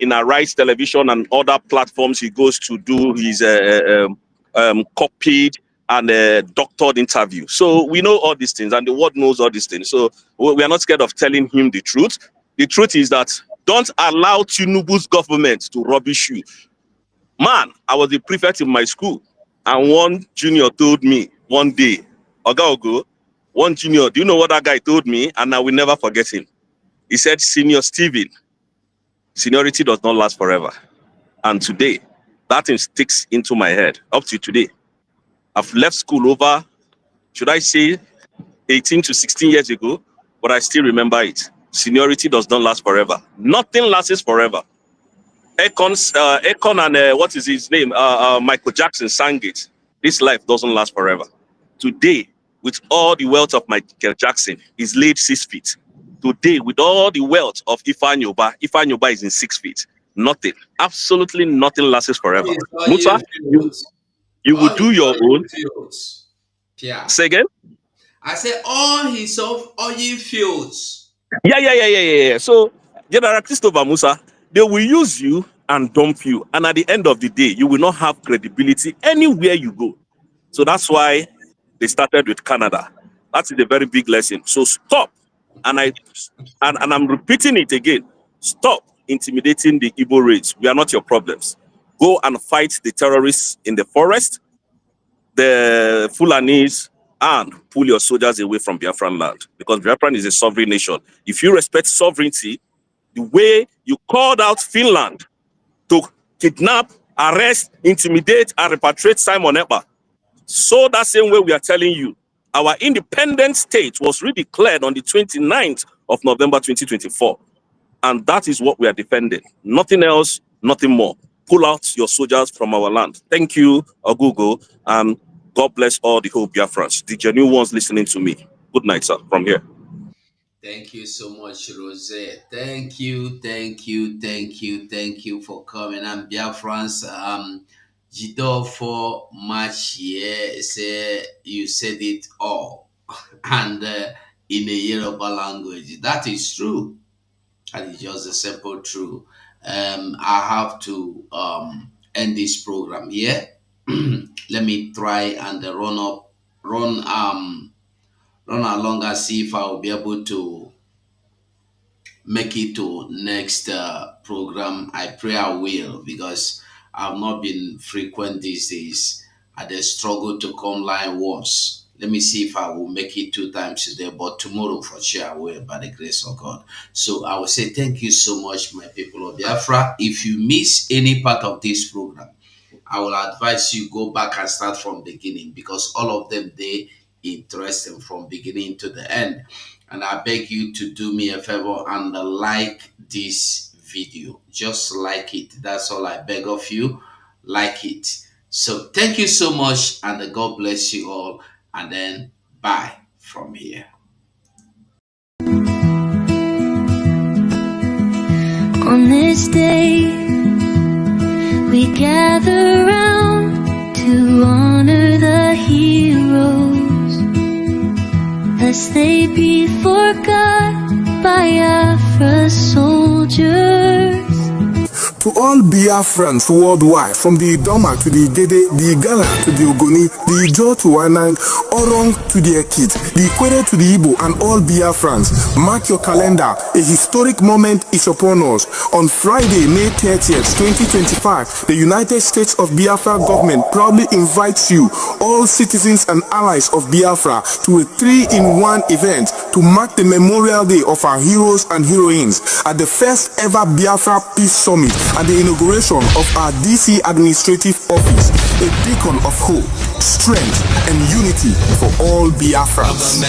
in Arise Television and other platforms he goes to do his copied and doctored interview. So we know all these things, and the world knows all these things. So we are not scared of telling him the truth. The truth is that don't allow Tinubu's government to rubbish you. Man, I was the prefect in my school, and one junior told me one day, Oga, one junior, do you know what that guy told me? And I will never forget him. He said, Senior Stephen, seniority does not last forever. And today, that thing sticks into my head up to today. I've left school over, should I say, 18 to 16 years ago, but I still remember it. Seniority does not last forever. Nothing lasts forever. Akon and what is his name? Michael Jackson sang it. This life doesn't last forever. Today, with all the wealth of Michael Jackson, he's laid 6 feet. Today, with all the wealth of Ifeanyi Uba is in 6 feet. Nothing, absolutely nothing lasts forever. Musa, you will do your own. Yeah. Say again? I said all his oil fields. Yeah. So, General Christopher Musa, they will use you and dump you. And at the end of the day, you will not have credibility anywhere you go. So that's why they started with Canada. That is a very big lesson. So stop. And I'm repeating it again. Stop intimidating the Igbo race. We are not your problems. Go and fight the terrorists in the forest, the Fulanis, and pull your soldiers away from Biafran land. Because Biafran is a sovereign nation. If you respect sovereignty, the way you called out Finland to kidnap, arrest, intimidate, and repatriate Simon Ekpa, so that same way we are telling you, our independent state was redeclared on the 29th of November 2024. And that is what we are defending. Nothing else, nothing more. Pull out your soldiers from our land. Thank you, Ogugo, and God bless all the whole Biafrans, the genuine ones listening to me. Good night, sir, from here. Thank you so much, Rose. Thank you for coming. And Biafrans, Jido for March here, say you said it all, and in a Yoruba language. That is true. That is just a simple truth. I have to end this program here. Let me try and run along and see if I will be able to make it to next program. I pray I will, because I've not been frequent these days. I just struggle to come line once. Let me see if I will make it 2 times today, but tomorrow for sure I will, by the grace of God. So I will say thank you so much, my people of Biafra. If you miss any part of this program, I will advise you go back and start from beginning, because all of them they interesting from beginning to the end. And I beg you to do me a favor and like this video. Just like it. That's all I beg of you. Like it. So thank you so much, and God bless you all. And then bye from here. On this day, we gather round to honor the heroes, lest they be forgot by Afra's soldiers. To all Biafrans worldwide, from the Idoma to the Igede, the Igala to the Ogoni, the Ijo to Anang, Orong to the Ekit, the Ikwere to the Igbo, and all Biafrans, mark your calendar. A historic moment is upon us. On Friday, May 30th, 2025, the United States of Biafra government proudly invites you, all citizens and allies of Biafra, to a 3-in-1 event to mark the Memorial Day of our heroes and heroines at the first ever Biafra Peace Summit and the inauguration of our DC administrative office, a beacon of hope, strength, and unity for all Biafrans.